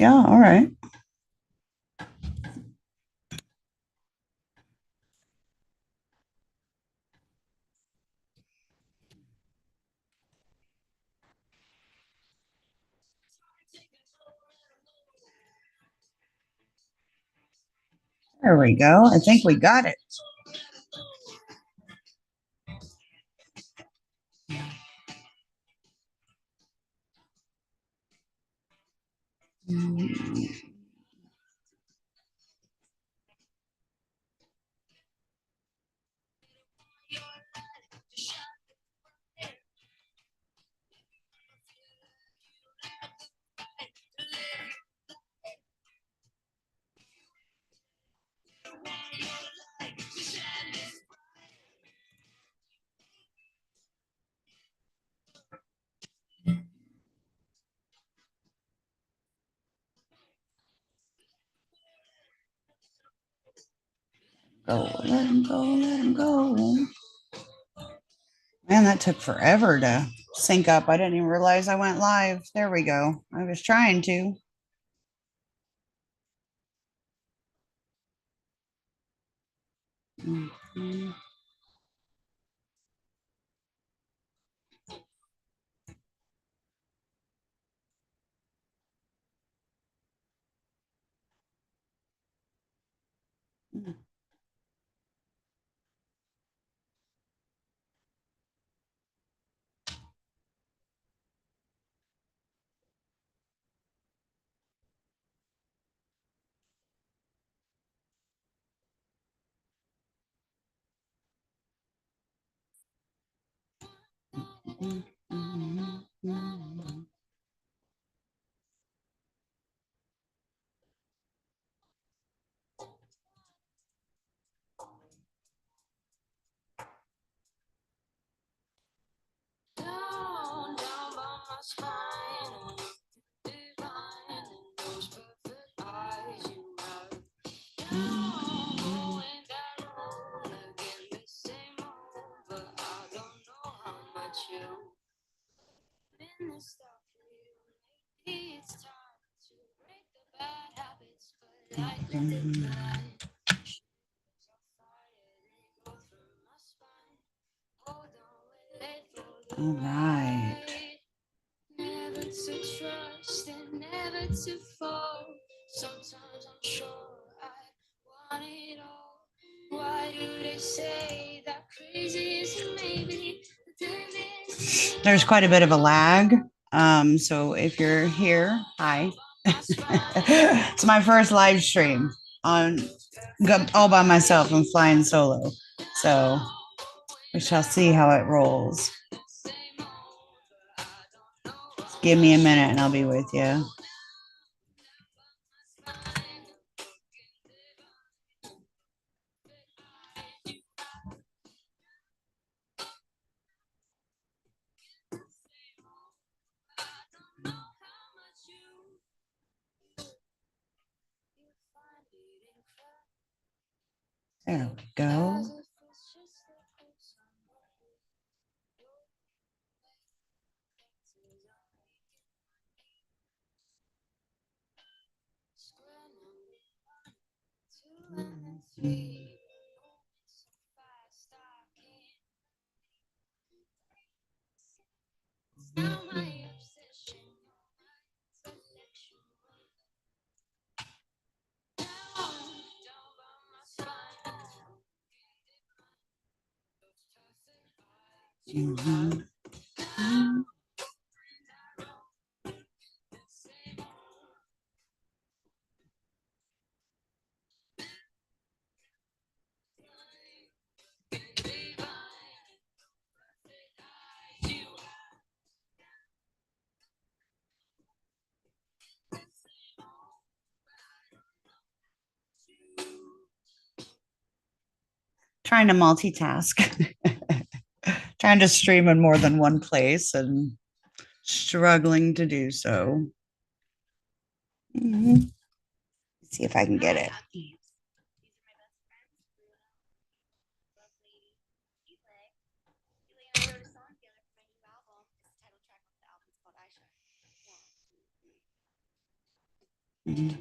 Yeah, all right. There we go. I think we got it. Go, let him go, let him go. Man, that took forever to sync up. I didn't even realize I went live. There we go. I was trying to. Mhm. All right. Never to trust and never to fall. Sometimes I'm sure I want it all. Why do they say that crazy is maybe the difference? There's quite a bit of a lag. So if you're here, hi. It's my first live stream on all by myself. I'm flying solo. So we shall see how it rolls. Give me a minute and I'll be with you. There we go. Mhm. Trying to multitask, trying to stream in more than one place and struggling to do so. Mhm. See if I can get it. Shine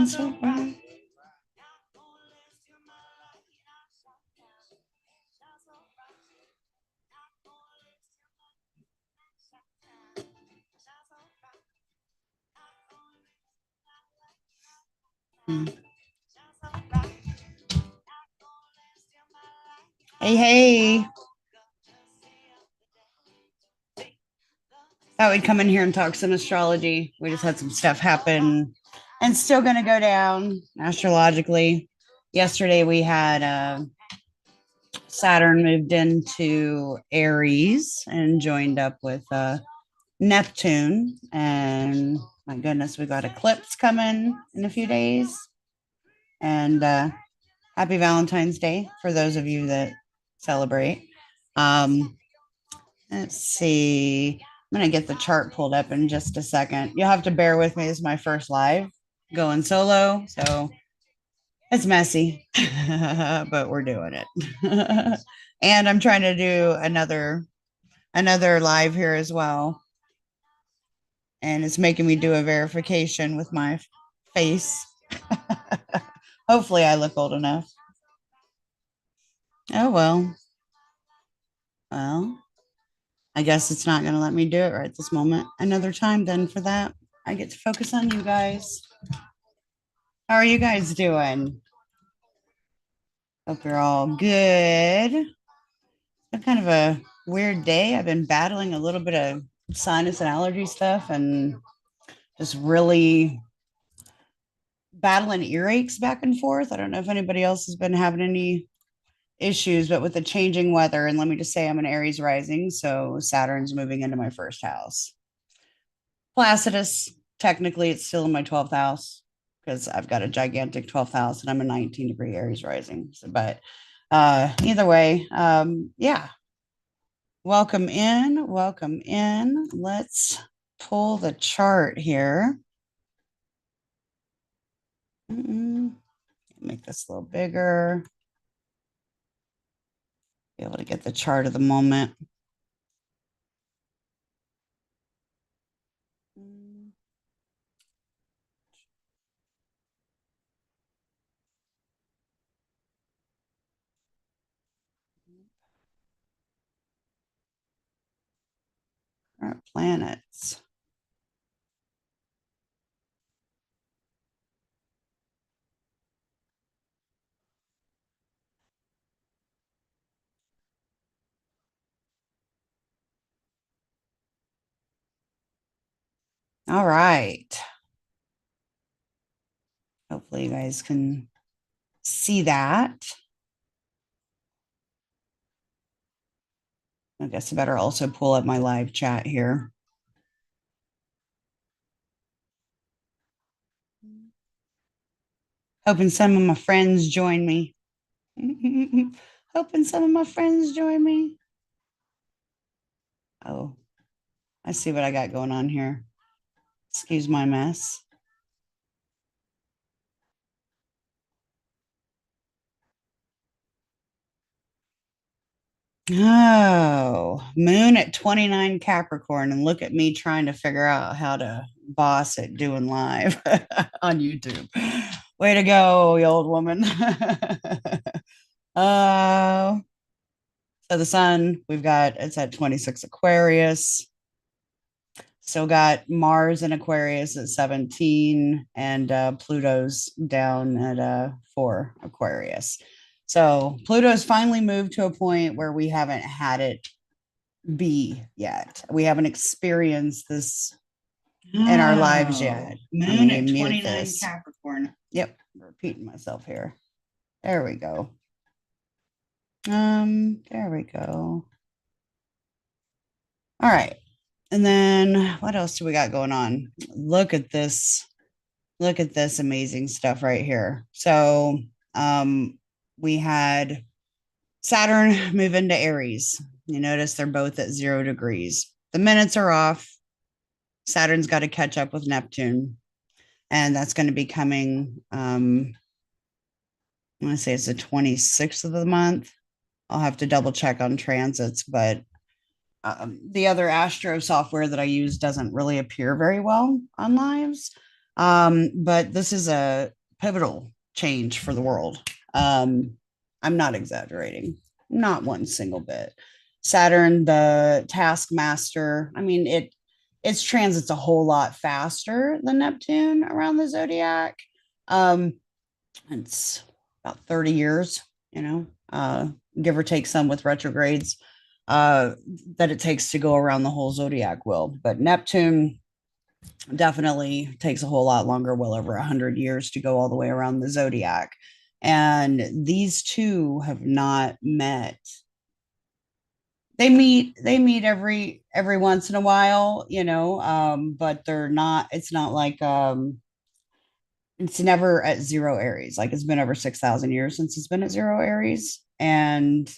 so bright. Hey, hey. Thought we'd come in here and talk some astrology. We just had some stuff happen and still going to go down astrologically. Yesterday we had Saturn moved into Aries and joined up with Neptune. And my goodness, we got eclipse coming in a few days. And happy Valentine's Day for those of you that celebrate. Let's see. I'm going to get the chart pulled up in just a second. You'll have to bear with me. This is my first live going solo. So it's messy, but we're doing it. And I'm trying to do another live here as well. And it's making me do a verification with my face. Hopefully I look old enough. Oh, well. Well, I guess it's not going to let me do it right this moment. Another time then for that. I get to focus on you guys. How are you guys doing? Hope you're all good. It's been kind of a weird day. I've been battling a little bit of sinus and allergy stuff and just really battling earaches back and forth. I don't know if anybody else has been having any issues, but with the changing weather, and let me just say I'm an Aries rising, so Saturn's moving into my first house. Placidus, technically, it's still in my 12th house because I've got a gigantic 12th house and I'm a 19-degree Aries rising. So, but either way, yeah. Welcome in. Welcome in. Let's pull the chart here. Make this a little bigger. Be able to get the chart of the moment. Current planets. All right. Hopefully you guys can see that. I guess I better also pull up my live chat here. Hoping some of my friends join me. Hoping some of my friends join me. Oh, I see what I got going on here. Excuse my mess. Oh, moon at 29 Capricorn, and look at me trying to figure out how to boss it doing live on YouTube. Way to go, you old woman. So the sun, we've got it's at 26 Aquarius. Still got Mars in Aquarius at 17 and Pluto's down at 4 Aquarius. So Pluto's finally moved to a point where we haven't had it be yet. We haven't experienced this in our lives yet. Moon at 29 Capricorn. Yep, repeating myself here. There we go. There we go. All right. And then what else do we got going on? Look at this. Look at this amazing stuff right here. So we had Saturn move into Aries. You notice they're both at 0 degrees. The minutes are off. Saturn's got to catch up with Neptune. And that's going to be coming I want to say it's the 26th of the month. I'll have to double check on transits, but the other Astro software that I use doesn't really appear very well on lives. But this is a pivotal change for the world. I'm not exaggerating, not one single bit. Saturn, the taskmaster, I mean, its transits a whole lot faster than Neptune around the zodiac. Um, it's about 30 years, give or take some with retrogrades, uh, that it takes to go around the whole zodiac wheel. But Neptune definitely takes a whole lot longer, well over 100 years to go all the way around the zodiac. And these two have not met. They meet every once in a while, but it's not like it's never at zero Aries. Like it's been over 6,000 years since it's been at zero Aries. And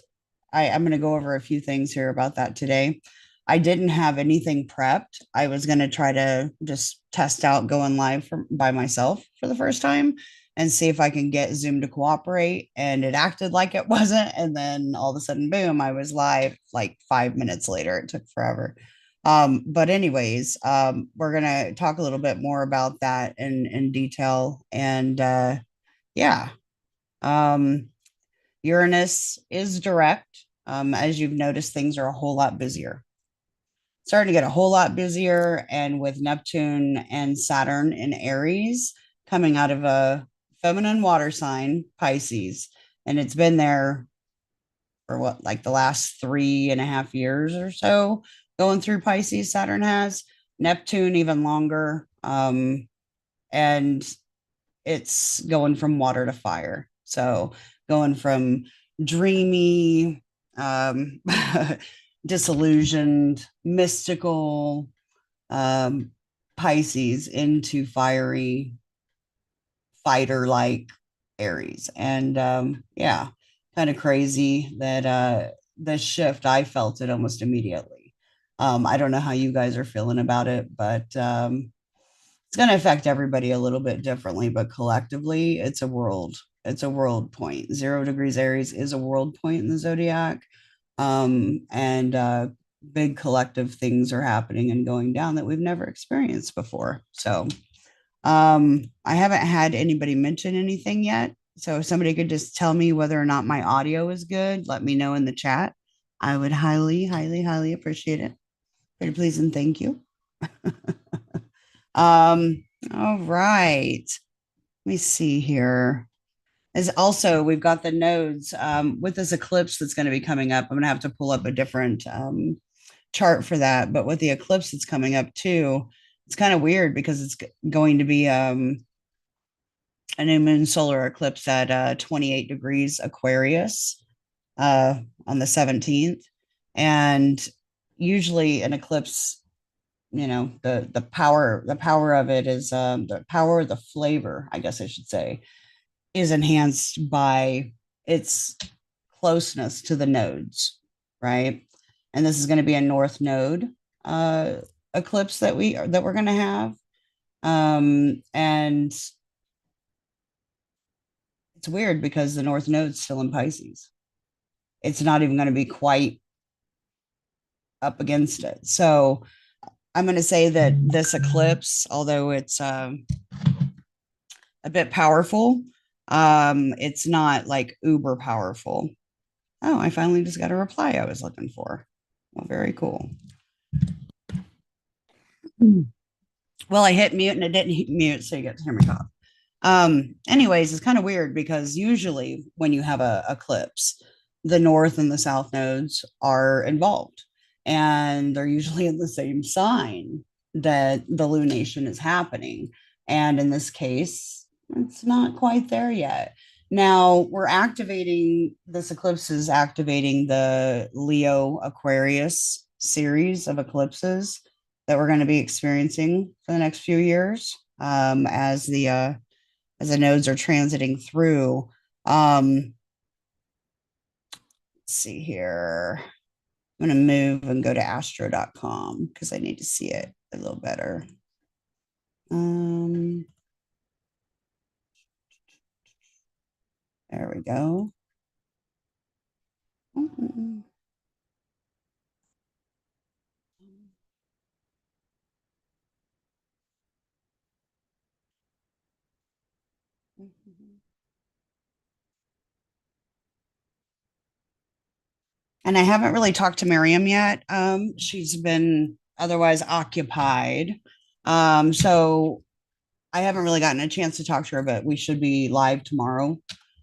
I'm going to go over a few things here about that today. I didn't have anything prepped. I was going to try to just test out going live by myself for the first time and see if I can get Zoom to cooperate. And it acted like it wasn't. And then all of a sudden, boom, I was live like 5 minutes later. It took forever. But anyways, we're gonna talk a little bit more about that in detail. And yeah, um, Uranus is direct. As you've noticed, things are a whole lot busier. Starting to get a whole lot busier, and with Neptune and Saturn in Aries coming out of a feminine water sign, Pisces, and it's been there for what, like the last 3.5 years or so, going through Pisces. Saturn has Neptune even longer, and it's going from water to fire. So going from dreamy, disillusioned, mystical, um, Pisces into fiery, fighter like Aries. And yeah, kind of crazy that the shift, I felt it almost immediately. I don't know how you guys are feeling about it, but it's going to affect everybody a little bit differently, but collectively, it's a world point. 0 degrees Aries is a world point in the zodiac. And big collective things are happening and going down that we've never experienced before. So I haven't had anybody mention anything yet. So if somebody could just tell me whether or not my audio is good, let me know in the chat. I would highly, highly, highly appreciate it. Pretty please and thank you. All right. Let me see here. As also, we've got the nodes with this eclipse that's going to be coming up. I'm going to have to pull up a different chart for that. But with the eclipse that's coming up too, it's kind of weird because it's going to be a new moon solar eclipse at 28 degrees Aquarius on the 17th. And usually an eclipse, the power of it is the power of the flavor, I guess I should say, is enhanced by its closeness to the nodes, right? And this is going to be a north node uh, eclipse that we're going to have, and it's weird because the north node's still in Pisces. It's not even going to be quite up against it. So I'm going to say that this eclipse, although it's a bit powerful, it's not like uber powerful. Oh, I finally just got a reply I was looking for. Well, very cool. Well, I hit mute and it didn't hit mute, so you get to hear me talk. Anyways, it's kind of weird because usually when you have a eclipse, the north and the south nodes are involved, and they're usually in the same sign that the lunation is happening. And in this case, it's not quite there yet. Now this eclipse is activating the Leo Aquarius series of eclipses that we're going to be experiencing for the next few years, as the nodes are transiting through. Let's see here. I'm going to move and go to astro.com because I need to see it a little better. There we go. Mm-hmm. And I haven't really talked to Miriam yet. She's been otherwise occupied. So I haven't really gotten a chance to talk to her, but we should be live tomorrow.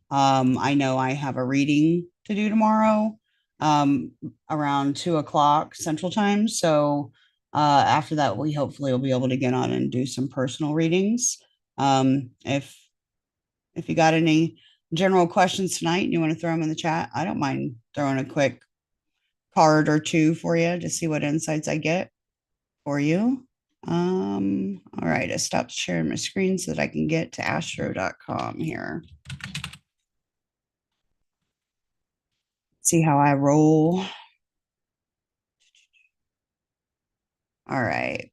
I know I have a reading to do tomorrow, um, around 2 o'clock Central Time. So after that, we hopefully will be able to get on and do some personal readings. If you got any general questions tonight and you want to throw them in the chat, I don't mind throwing a quick card or two for you to see what insights I get for you. All right, I stopped sharing my screen so that I can get to astro.com here. See how I roll. All right.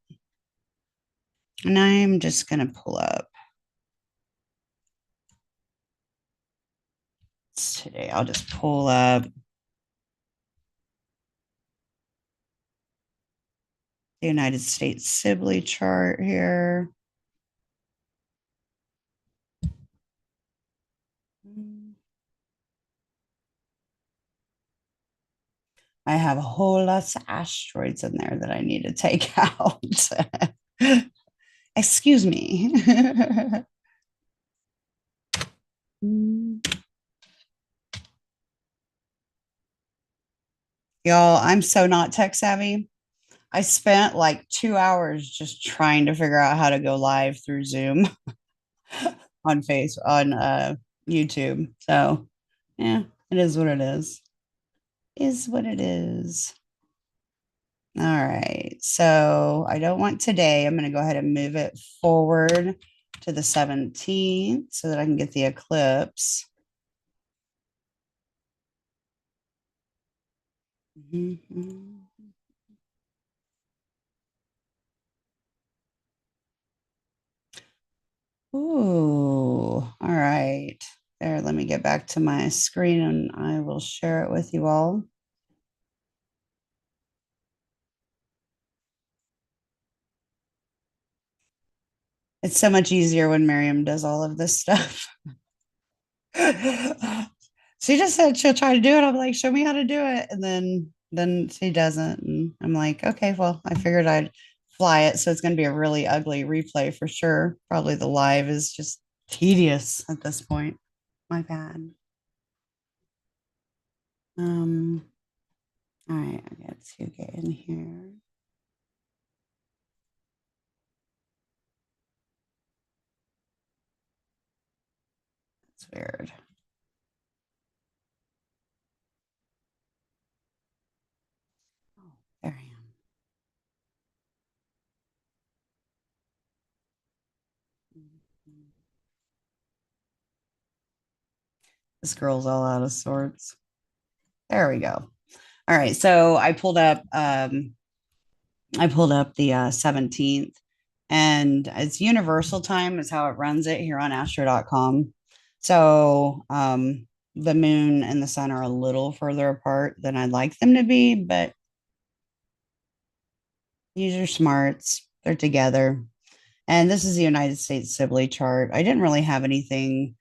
And I'm just going to pull up today. I'll just pull up the United States Sibley chart here. I have a whole lot of asteroids in there that I need to take out. Excuse me. Y'all, I'm so not tech savvy. I spent like 2 hours just trying to figure out how to go live through Zoom on YouTube. So yeah, it is what it is. Is what it is. All right. So I don't want today. I'm going to go ahead and move it forward to the 17th so that I can get the eclipse. Mhm. Ooh, all right. There, let me get back to my screen and I will share it with you all. It's so much easier when Miriam does all of this stuff. She just said she'll try to do it. I'm like, show me how to do it. And then she doesn't. And I'm like, okay, well, I figured I'd fly it. So it's going to be a really ugly replay for sure. Probably the live is just tedious at this point. My bad. Um, all right, I got to get in here. It's weird. Oh, there I am. This girl's all out of sorts. There we go. All right, so I pulled up the 17th, and it's universal time is how it runs it here on astro.com. So the moon and the sun are a little further apart than I'd like them to be, but use your smarts. They're together. And this is the United States Sibley chart. I didn't really have anything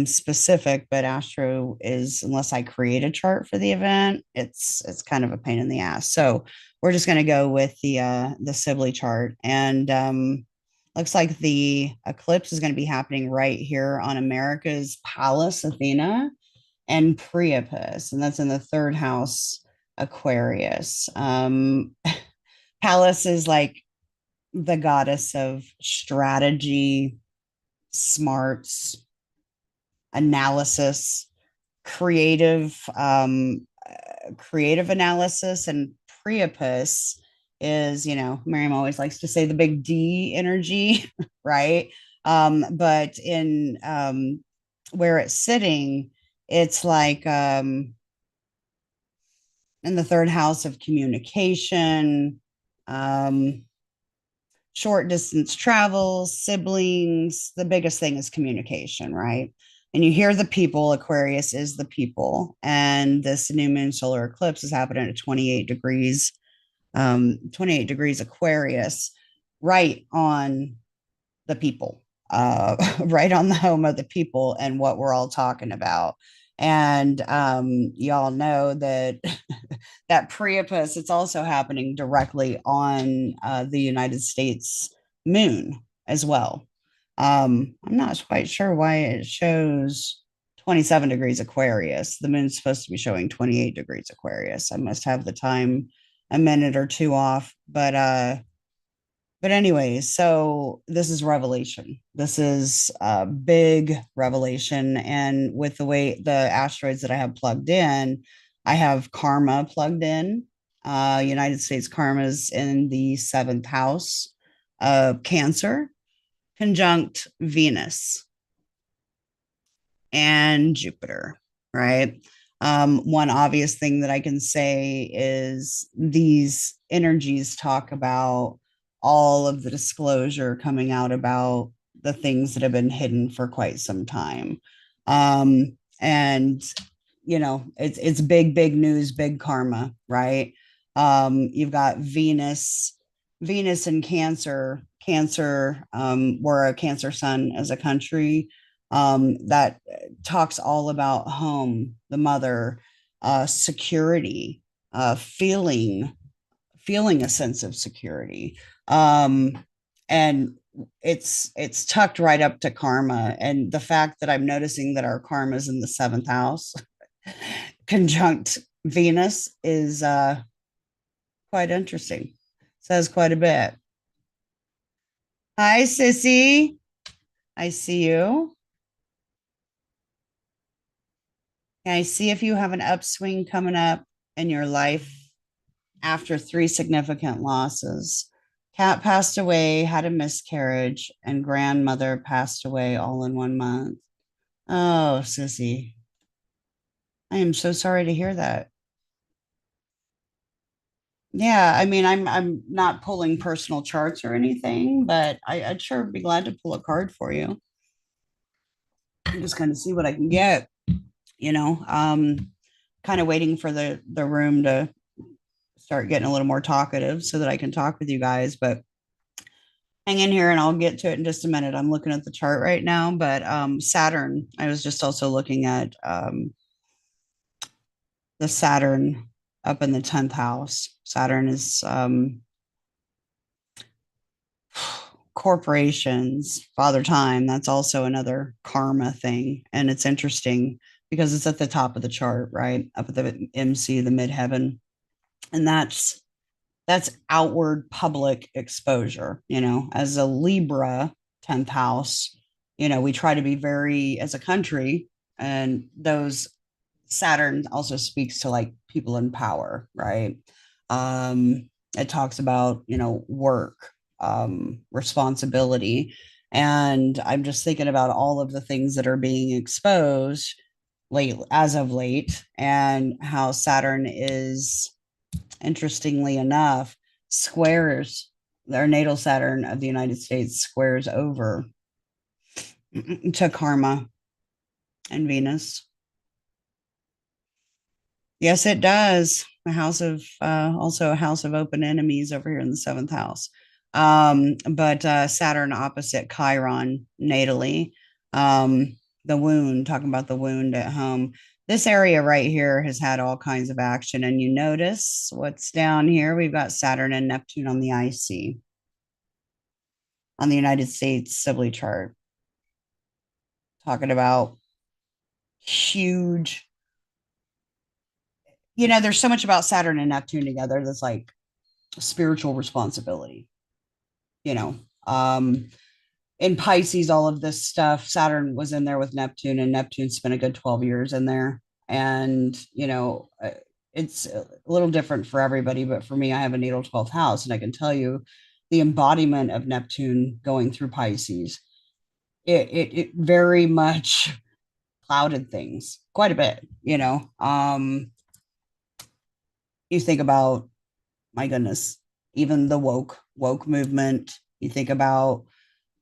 specific, but Astro is, unless I create a chart for the event, it's kind of a pain in the ass. So we're just going to go with the Sibley chart, and looks like the eclipse is going to be happening right here on America's Pallas Athena and Priapus, and that's in the third house Aquarius. Pallas is like the goddess of strategy, smarts, analysis, creative analysis, and Priapus is, Miriam always likes to say the big D energy, right? But in where it's sitting, it's like in the third house of communication, um, short distance travel, siblings. The biggest thing is communication, right? And you hear the people. Aquarius is the people. And this new moon solar eclipse is happening at 28 degrees Aquarius, right on the people, right on the home of the people and what we're all talking about. And y'all know that that Priapus, it's also happening directly on the United States moon as well. I'm not quite sure why it shows 27 degrees Aquarius. The moon's supposed to be showing 28 degrees Aquarius. I must have the time a minute or two off, but anyways, so this is revelation. This is a big revelation. And with the way the asteroids that I have plugged in, I have karma plugged in. United States karma is in the seventh house of Cancer, conjunct Venus and Jupiter, right? One obvious thing that I can say is these energies talk about all of the disclosure coming out about the things that have been hidden for quite some time. And it's big news, big karma, right? You've got Venus and Cancer. We're a Cancer sun as a country. That talks all about home, the mother, security, feeling a sense of security. And it's tucked right up to karma. And the fact that I'm noticing that our karma is in the seventh house, conjunct Venus, is quite interesting. Says quite a bit. Hi, Sissy. I see you. Can I see if you have an upswing coming up in your life after three significant losses? Cat passed away, had a miscarriage, and grandmother passed away all in 1 month. Oh, Sissy, I am so sorry to hear that. Yeah, I mean, I'm not pulling personal charts or anything, but I'd sure be glad to pull a card for you. I'm just kind of see what I can get, you know. Kind of waiting for the room to start getting a little more talkative so that I can talk with you guys. But hang in here and I'll get to it in just a minute. I'm looking at the chart right now, but Saturn, I was just also looking at the Saturn up in the 10th house. Saturn is corporations, father time. That's also another karma thing. And it's interesting because it's at the top of the chart, right? Up at the MC, the midheaven. And that's outward public exposure, as a Libra 10th house, we try to be very, as a country, and those Saturn also speaks to like people in power, right? It talks about, work, responsibility. And I'm just thinking about all of the things that are being exposed late as of late, and how Saturn is, interestingly enough, squares their natal Saturn of the United States squares over to karma and Venus. Yes, it does. A house of also a house of open enemies over here in the seventh house. But Saturn opposite Chiron natally. The wound, talking about the wound at home. This area right here has had all kinds of action. And you notice what's down here? We've got Saturn and Neptune on the IC, on the United States Sibley chart, talking about huge, there's so much about Saturn and Neptune together that's like spiritual responsibility, you know. In Pisces, all of this stuff, Saturn was in there with Neptune, and Neptune spent a good 12 years in there. And, it's a little different for everybody, but for me, I have a natal 12th house, and I can tell you the embodiment of Neptune going through Pisces, it very much clouded things quite a bit. You think about, my goodness, even the woke movement. You think about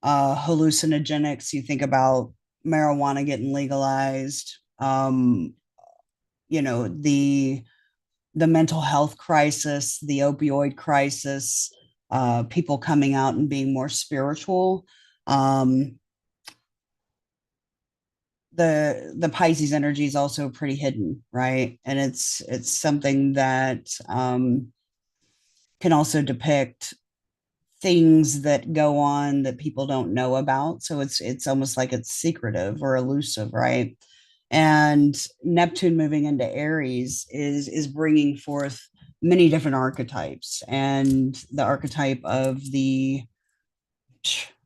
hallucinogenics. You think about marijuana getting legalized, the mental health crisis, the opioid crisis, people coming out and being more spiritual. Um, the Pisces energy is also pretty hidden, right? And it's something that can also depict things that go on that people don't know about. So it's almost like it's secretive or elusive, right? And Neptune moving into Aries is bringing forth many different archetypes, and the archetype of the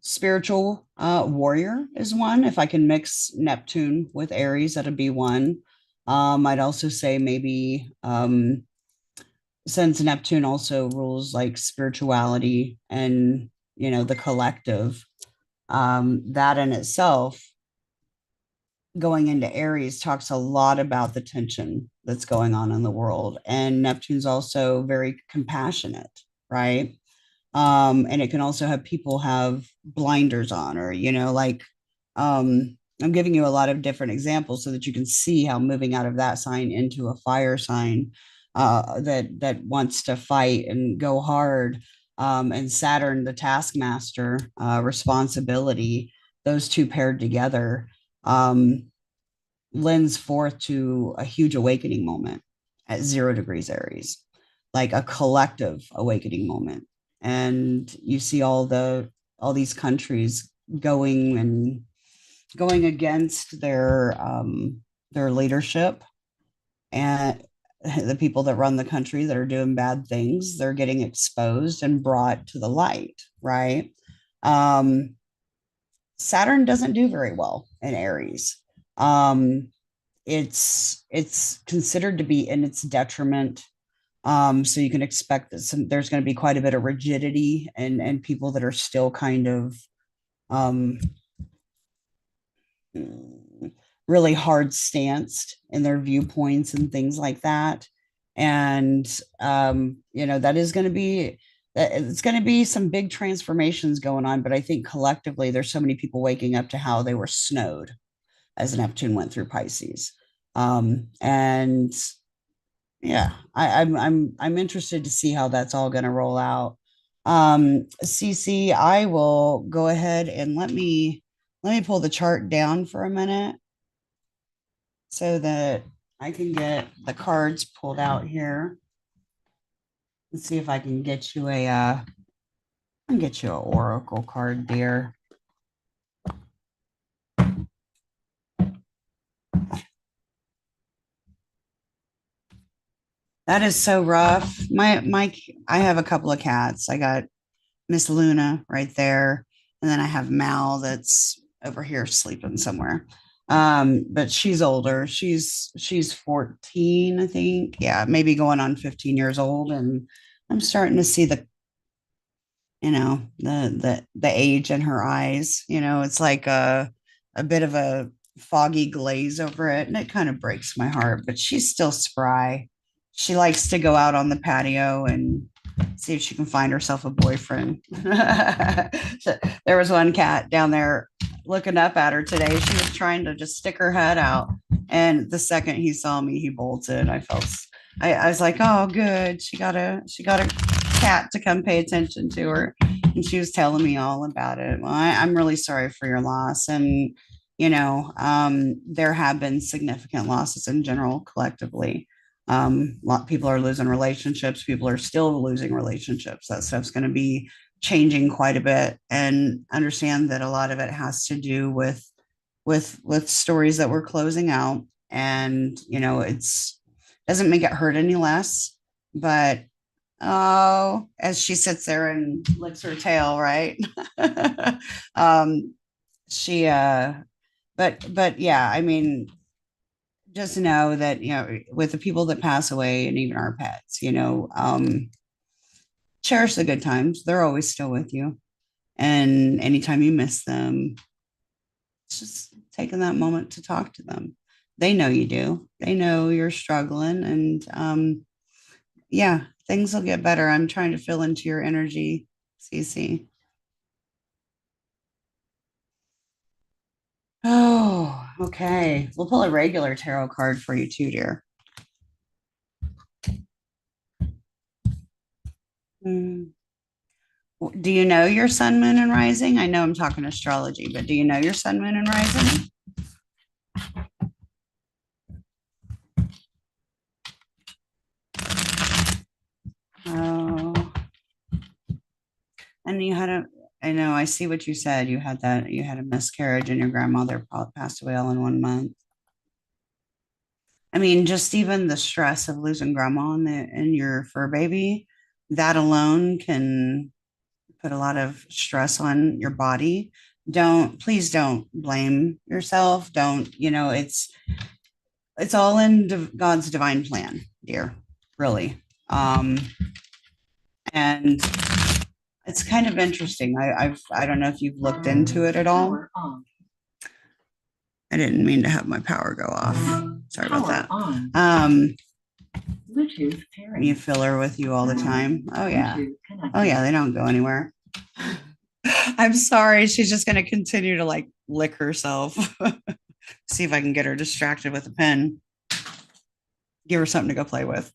spiritual warrior is one. If I can mix Neptune with Aries, that'd be one. I'd also say maybe since Neptune also rules like spirituality and the collective, that in itself going into Aries talks a lot about the tension that's going on in the world. And Neptune's also very compassionate, right? And it can also have people have blinders on, or like I'm giving you a lot of different examples so that you can see how moving out of that sign into a fire sign that wants to fight and go hard, and Saturn, the taskmaster, responsibility, those two paired together, um, lends forth to a huge awakening moment at 0 degrees Aries, like a collective awakening moment. And you see all these countries going against their leadership, and the people that run the country that are doing bad things, they're getting exposed and brought to the light, right? um Saturn doesn't do very well in Aries. um it's considered to be in its detriment. So you can expect that there's going to be quite a bit of rigidity, and people that are still kind of um, really hard stanced in their viewpoints and things like that. And that is going to be it's going to be some big transformations going on. But I think collectively, there's so many people waking up to how they were snowed as Neptune went through Pisces. And yeah, I'm interested to see how that's all going to roll out. CC, I will go ahead and let me pull the chart down for a minute so that I can get the cards pulled out here and see if I can get you an oracle card, dear. That is so rough. I have a couple of cats. I got Miss Luna right there. And then I have Mal that's over here sleeping somewhere. But she's older. She's 14, I think. Yeah, maybe going on 15 years old. And I'm starting to see the age in her eyes. It's like a bit of a foggy glaze over it, and it kind of breaks my heart, but she's still spry. She likes to go out on the patio and see if she can find herself a boyfriend. So there was one cat down there looking up at her today. She was trying to just stick her head out, and the second he saw me, he bolted. I was like, oh, good. She got a cat to come pay attention to her. And she was telling me all about it. Well, I'm really sorry for your loss. And, there have been significant losses in general collectively. A lot of people are losing relationships. People are still losing relationships. That stuff's going to be changing quite a bit. And understand that a lot of it has to do with stories that we're closing out. And, it's doesn't make it hurt any less. But oh, as she sits there and licks her tail, right? um, she but yeah, I mean, just know that, with the people that pass away and even our pets, cherish the good times. They're always still with you. And anytime you miss them, it's just taking that moment to talk to them. They know you do. They know you're struggling, and yeah, things will get better. I'm trying to fill into your energy, Cece. Oh, okay. We'll pull a regular tarot card for you too, dear. Hmm. Do you know your sun, moon, and rising? I know I'm talking astrology, but do you know your sun, moon, and rising? Oh, and you had a, I know, I see what you said. You had that, you had a miscarriage and your grandmother passed away all in 1 month. I mean, just even the stress of losing grandma and your fur baby, that alone can put a lot of stress on your body. Please don't blame yourself. Don't, it's all in God's divine plan, dear, really. And it's kind of interesting. I don't know if you've looked into it at all. I didn't mean to have my power go off. Sorry about that. Bluetooth pairing. You fill her with you all the time. Oh yeah. Oh yeah, they don't go anywhere. I'm sorry. She's just going to continue to like lick herself. See if I can get her distracted with a pen. Give her something to go play with.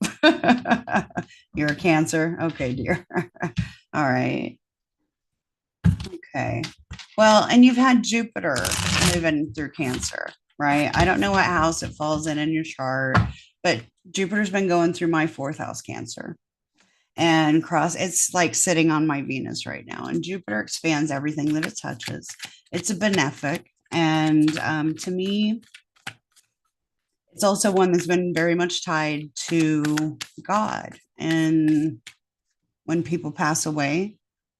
You're a Cancer. Okay, dear. All right. Okay. Well, and you've had Jupiter moving through Cancer, right? I don't know what house it falls in your chart, but Jupiter's been going through my fourth house, Cancer, and it's like sitting on my Venus right now. And Jupiter expands everything that it touches. It's a benefic. And to me, it's also one that's been very much tied to God. And when people pass away,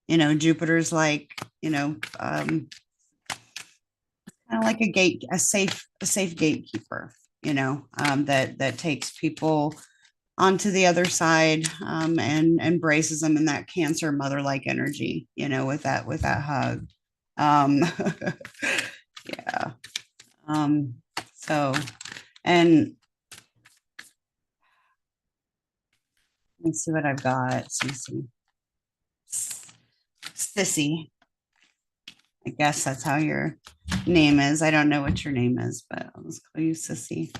Jupiter's like, kind of like a safe gatekeeper, that takes people onto the other side, and embraces them in that Cancer mother-like energy, with that hug. Um, yeah. So, and let's see what I've got. Sissy. I guess that's how your name is. I don't know what your name is, but I'll just call you Sissy.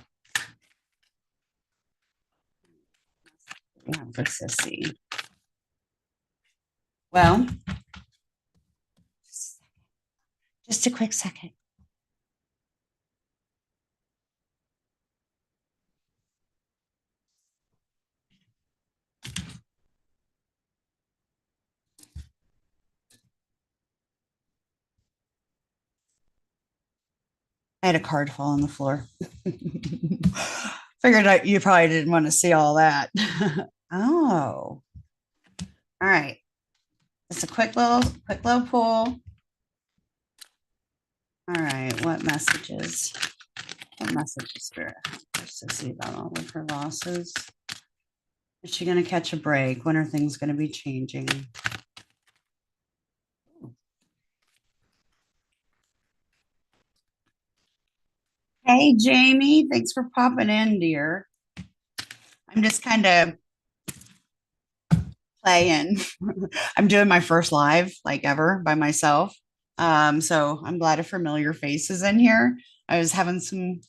Yeah, for Sissy. Well, just a quick second. I had a card fall on the floor. Figured out you probably didn't want to see all that. Oh, all right. Just a quick little pull. All right. What messages? What messages Spirit has to see about all of her losses? Is she going to catch a break? When are things going to be changing? Hey, Jamie. Thanks for popping in, dear. I'm just kind of playing. I'm doing my first live like ever by myself. So I'm glad a familiar face is in here. I was having some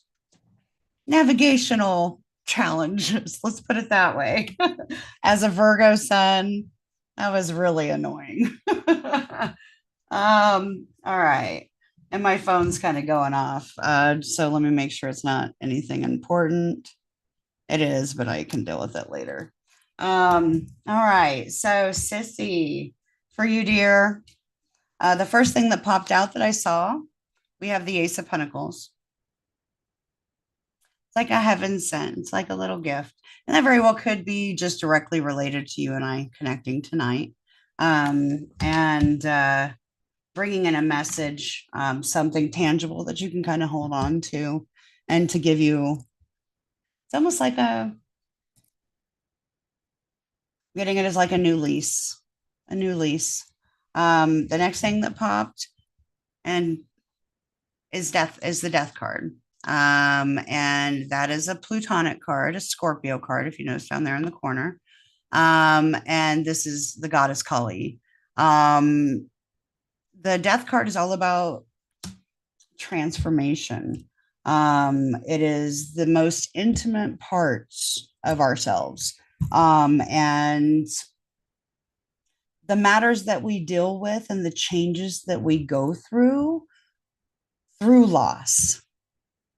navigational challenges, let's put it that way. As a Virgo sun, that was really annoying. All right. And my phone's kind of going off. So let me make sure it's not anything important. It is, but I can deal with it later. All right. So, Sissy, for you, dear, the first thing that popped out that I saw, we have the Ace of Pentacles. It's like a heaven sent, it's like a little gift. And that very well could be just directly related to you and I connecting tonight. And bringing in a message, something tangible that you can kind of hold on to and to give you, it's almost like getting it as like a new lease. The next thing that popped and is the death card. And that is a Plutonic card, a Scorpio card, if you notice down there in the corner. And this is the goddess Kali. The death card is all about transformation. It is the most intimate parts of ourselves. And the matters that we deal with and the changes that we go through loss,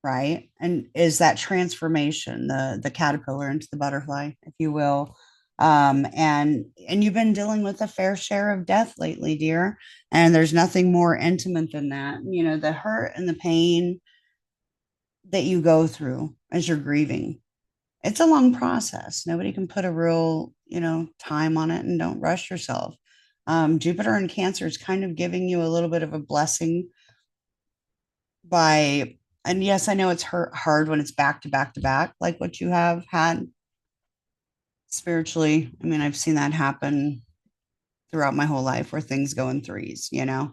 right? And is that transformation, the caterpillar into the butterfly, if you will. And you've been dealing with a fair share of death lately, dear. And there's nothing more intimate than that. You know, the hurt and the pain that you go through as you're grieving. It's a long process. Nobody can put a real, time on it, and don't rush yourself. Jupiter in Cancer is kind of giving you a little bit of a blessing by, and yes, I know it's hard when it's back to back to back, like what you have had spiritually. I mean, I've seen that happen throughout my whole life where things go in threes. And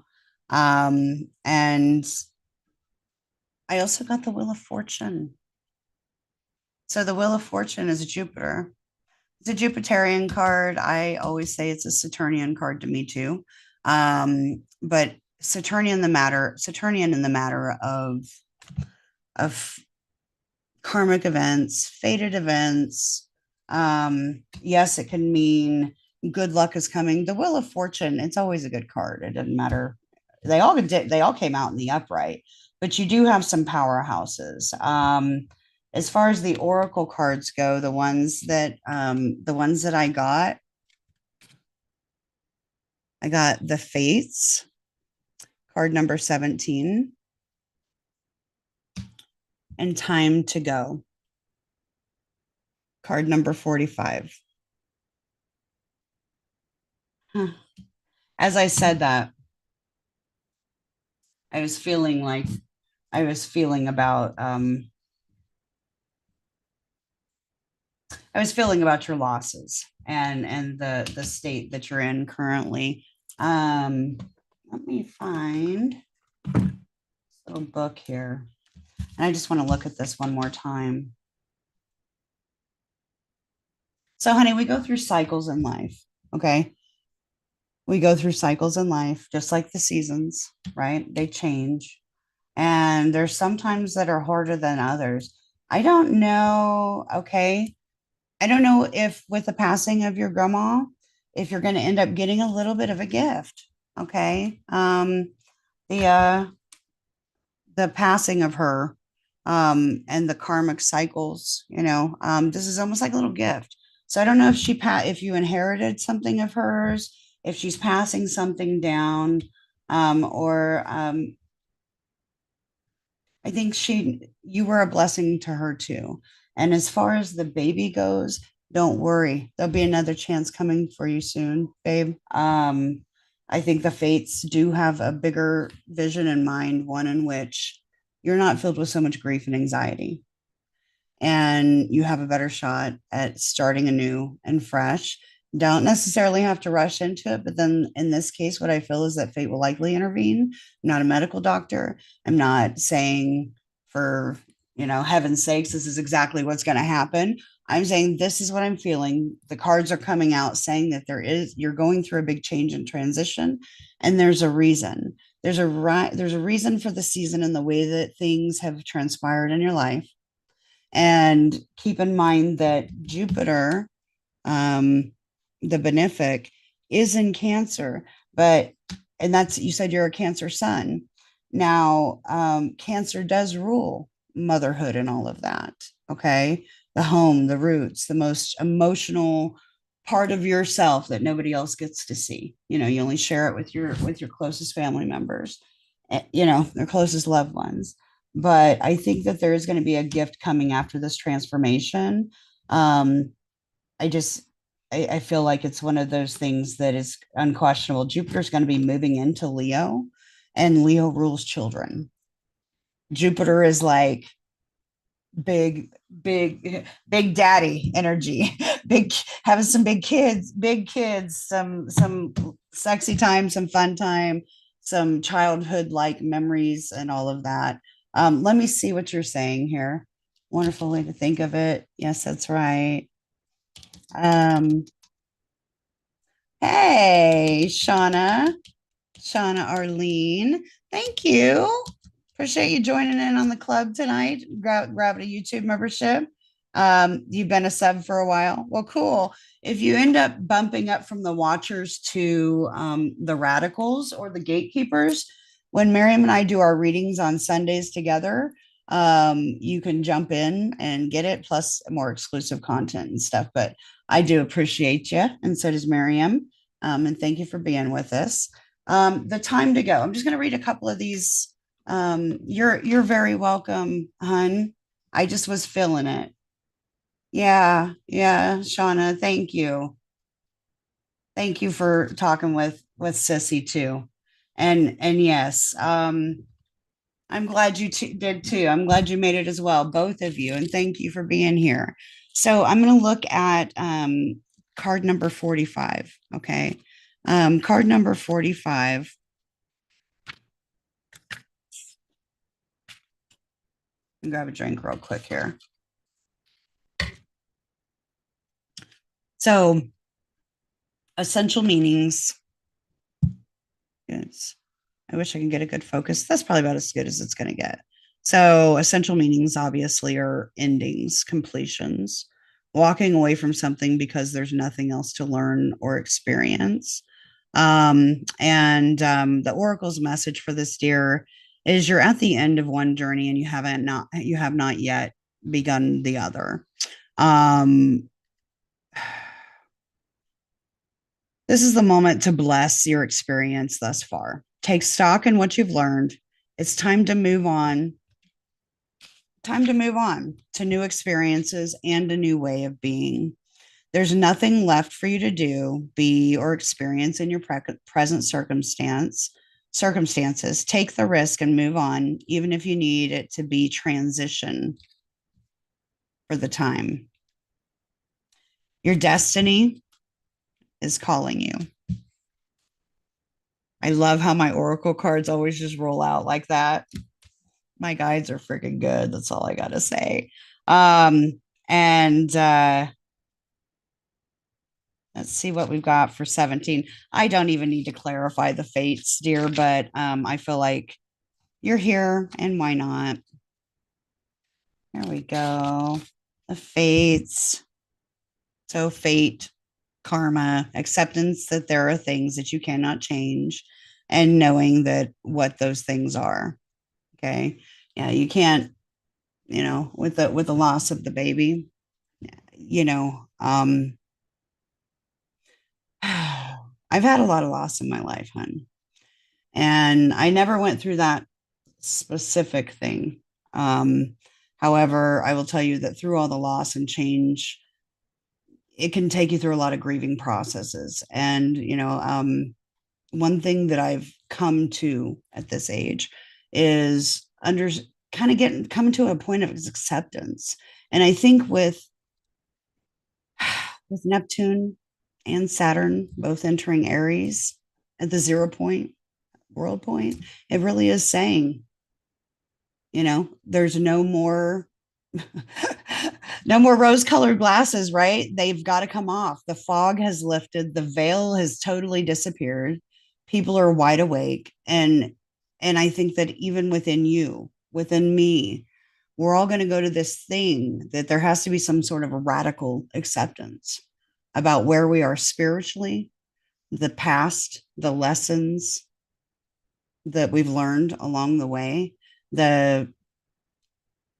I also got the Wheel of Fortune. So the Wheel of Fortune is a Jupiter. It's a Jupiterian card. I always say it's a Saturnian card to me too. But Saturnian in the matter of karmic events, fated events. Yes, it can mean good luck is coming. The Wheel of Fortune, it's always a good card. It doesn't matter. They all came out in the upright, but you do have some powerhouses. As far as the oracle cards go, the ones that I got the Fates card number 17 and Time to Go card number 45. Huh. As I said that, I was feeling like I was feeling about I was feeling about your losses and the state that you're in currently. Let me find this little book here. And I just want to look at this one more time. So, honey, we go through cycles in life. Okay. We go through cycles in life, just like the seasons, right? They change. And there's sometimes that are harder than others. I don't know. Okay. I don't know if with the passing of your grandma, if you're going to end up getting a little bit of a gift. Okay. The uh the passing of her, and the karmic cycles, this is almost like a little gift. So I don't know if you inherited something of hers, if she's passing something down, or I think you were a blessing to her too. And as far as the baby goes, don't worry. There'll be another chance coming for you soon, babe. I think the fates do have a bigger vision in mind, one in which you're not filled with so much grief and anxiety, and you have a better shot at starting anew and fresh. Don't necessarily have to rush into it, but then in this case, what I feel is that fate will likely intervene. I'm not a medical doctor. I'm not saying for, heaven's sakes, this is exactly what's going to happen. I'm saying this is what I'm feeling. The cards are coming out saying that you're going through a big change and transition, and there's a reason. There's a reason for the season and the way that things have transpired in your life. And keep in mind that Jupiter, um, the benefic, is in Cancer, and that's, you said you're a Cancer sun. Now, Cancer does rule motherhood and all of that. Okay. The home, the roots, the most emotional part of yourself that nobody else gets to see. You only share it with your closest family members, their closest loved ones. But I think that there is going to be a gift coming after this transformation. Um, I just I feel like it's one of those things that is unquestionable. Jupiter's going to be moving into Leo, and Leo rules children. Jupiter is like big daddy energy, big, having some big kids, some sexy time, some fun time, some childhood like memories and all of that. Let me see what you're saying here. Wonderful way to think of it. Yes, that's right. um hey, Shauna Arlene, thank you Appreciate you joining in on the club tonight. Grab a YouTube membership. You've been a sub for a while. Well, cool. If you end up bumping up from the watchers to the radicals or the gatekeepers, when Miriam and I do our readings on Sundays together, you can jump in and get it, plus more exclusive content and stuff. But I do appreciate you, and so does Miriam. And thank you for being with us. The time to go. I'm just going to read a couple of these. You're very welcome, hun. I just was feeling it. Yeah, yeah, Shauna, thank you. Thank you for talking with Sissy too. And yes, I'm glad you did too. I'm glad you made it as well, both of you, and thank you for being here. So I'm going to look at card number 45, okay? Card number 45. Grab a drink real quick here. So, essential meanings. It's, I wish I can get a good focus. That's probably about as good as it's going to get. So, essential meanings obviously are endings, completions, walking away from something because there's nothing else to learn or experience. The oracle's message for this deer is you're at the end of one journey and you have not yet begun the other. Um, This is the moment to bless your experience thus far. Take stock in what you've learned. It's time to move on. Time to move on to new experiences and a new way of being. There's nothing left for you to do, be, or experience in your present circumstances. Take the risk and move on, even if you need it to be transition for the time. Your destiny is calling you. I love how my oracle cards always just roll out like that. My guides are freaking good. That's all I got to say. And Let's see what we've got for 17. I don't even need to clarify the fates, dear, but I feel like you're here and why not? There we go. The fates. So, fate, karma, acceptance that there are things that you cannot change, and knowing that what those things are. Okay. Yeah, you can't, with the loss of the baby, you know, I've had a lot of loss in my life, hun. And I never went through that specific thing. However, I will tell you that through all the loss and change, it can take you through a lot of grieving processes. And, one thing that I've come to at this age is kind of coming to a point of acceptance. And I think with Neptune and Saturn both entering Aries at the 0 point, world point, it really is saying, there's no more no more rose colored glasses, right? They've got to come off. The fog has lifted, the veil has totally disappeared. People are wide awake, and I think that even within me, we're all going to go to this thing that there has to be some sort of a radical acceptance about where we are spiritually, the past, the lessons that we've learned along the way.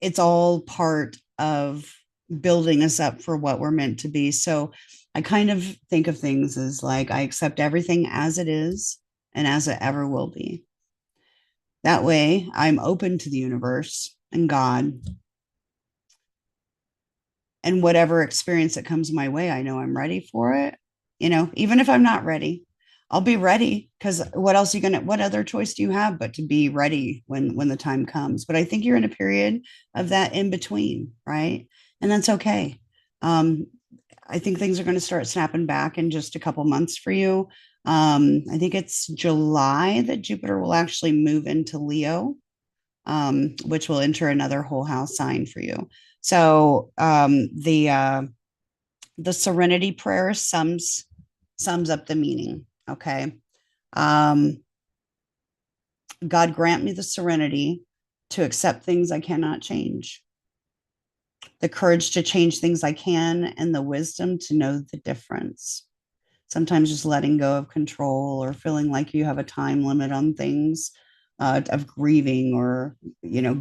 It's all part of building us up for what we're meant to be. So I kind of think of things as like I accept everything as it is and as it ever will be. That way, I'm open to the universe and God. And whatever experience that comes my way, I know I'm ready for it. Even if I'm not ready, I'll be ready, because what other choice do you have but to be ready when the time comes? But I think you're in a period of that in between, right? And that's okay. I think things are going to start snapping back in just a couple months for you. I think it's July that Jupiter will actually move into Leo, which will enter another whole house sign for you. So the Serenity Prayer sums up the meaning. Okay. God grant me the serenity to accept things I cannot change, the courage to change things I can, and the wisdom to know the difference. Sometimes just letting go of control or feeling like you have a time limit on things, of grieving, or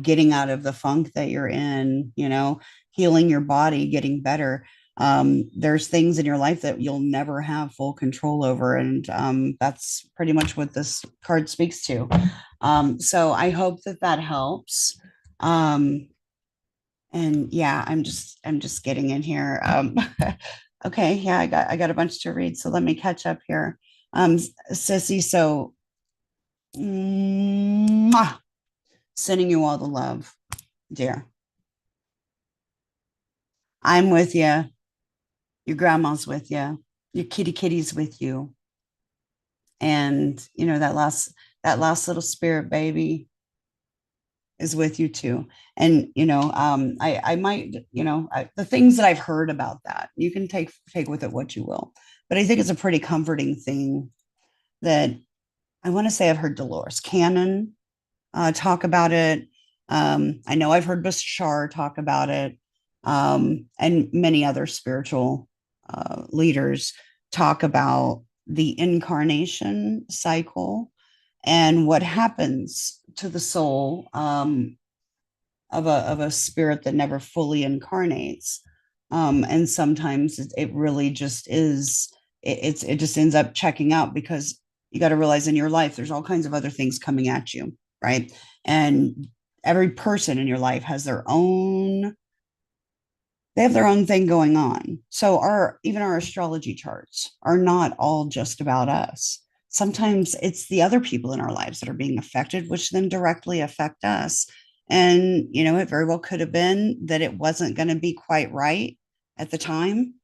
getting out of the funk that you're in, healing your body, getting better. There's things in your life that you'll never have full control over, and that's pretty much what this card speaks to. So I hope that that helps. And yeah, I'm just getting in here. Okay, yeah, I got a bunch to read, so let me catch up here. Sissy, so mwah, sending you all the love, dear. I'm with you. Your grandma's with you. Your kitty's with you. And that last little spirit baby is with you too. And I might, the things that I've heard about that, you can take with it what you will. But I think it's a pretty comforting thing that I want to say I've heard Dolores Cannon talk about it. I know I've heard Bashar talk about it, and many other spiritual leaders talk about the incarnation cycle and what happens to the soul, of a spirit that never fully incarnates. And sometimes it really just is. It just ends up checking out, because you got to realize in your life there's all kinds of other things coming at you, right? And every person in your life has their own, they have their own thing going on. So even our astrology charts are not all just about us. Sometimes it's the other people in our lives that are being affected, which then directly affect us. And it very well could have been that it wasn't going to be quite right at the time.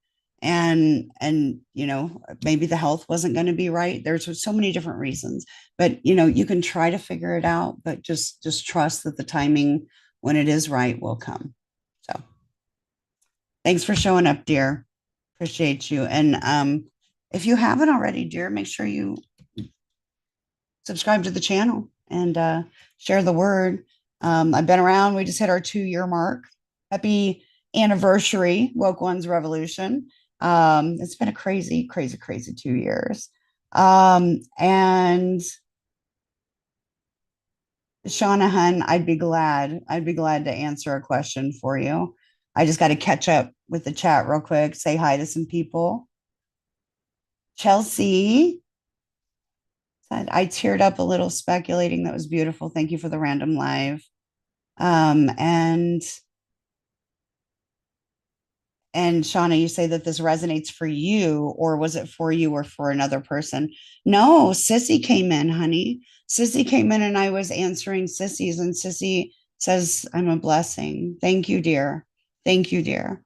And maybe the health wasn't going to be right. There's so many different reasons, but you can try to figure it out, but just trust that the timing when it is right will come. So thanks for showing up, dear. Appreciate you. And if you haven't already, dear, make sure you subscribe to the channel and share the word. I've been around. We just hit our 2-year mark. Happy anniversary, Woke.Ones.Revolution. It's been a crazy, crazy, crazy 2 years. And Shaunahan, I'd be glad to answer a question for you. I just got to catch up with the chat real quick, say hi to some people. Chelsea said, I teared up a little speculating. That was beautiful. Thank you for the random live. And Shauna, you say that this resonates for you, or was it for you or for another person? No, Sissy came in, honey. Sissy came in and I was answering Sissy's, and Sissy says, I'm a blessing. Thank you, dear. Thank you, dear.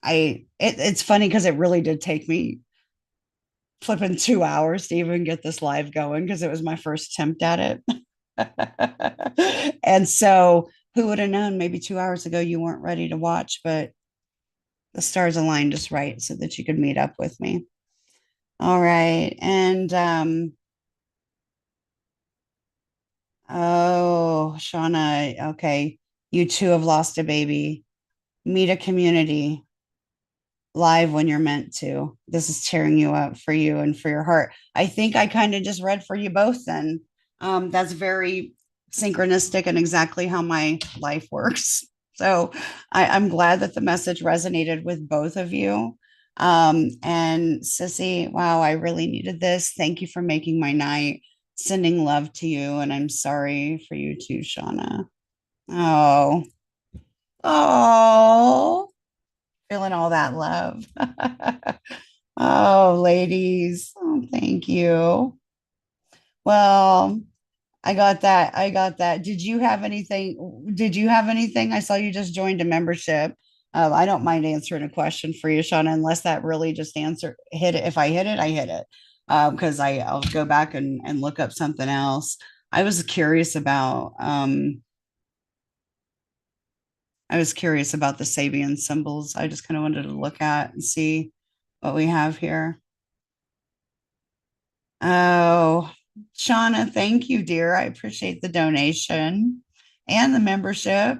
It's funny because it really did take me flipping 2 hours to even get this live going, because it was my first attempt at it. And so who would have known maybe 2 hours ago you weren't ready to watch, but the stars aligned just right so that you could meet up with me. All right. And oh, Shauna, okay. You too have lost a baby. Meet a community live when you're meant to. This is tearing you up for you and for your heart. I think I kind of just read for you both then. That's very synchronistic and exactly how my life works. So I'm glad that the message resonated with both of you. And Sissy, wow, I really needed this. Thank you for making my night. Sending love to you. And I'm sorry for you too, Shauna. Oh, oh, feeling all that love. Oh, ladies. Oh, thank you. Well, I got that. I got that. Did you have anything? Did you have anything? I saw you just joined a membership. I don't mind answering a question for you, Shauna, unless that really just hit it. If I hit it, I hit it. Because I'll go back and look up something else. I was curious about the Sabian symbols. I just kind of wanted to look at and see what we have here. Oh. Shauna, thank you, dear. I appreciate the donation and the membership.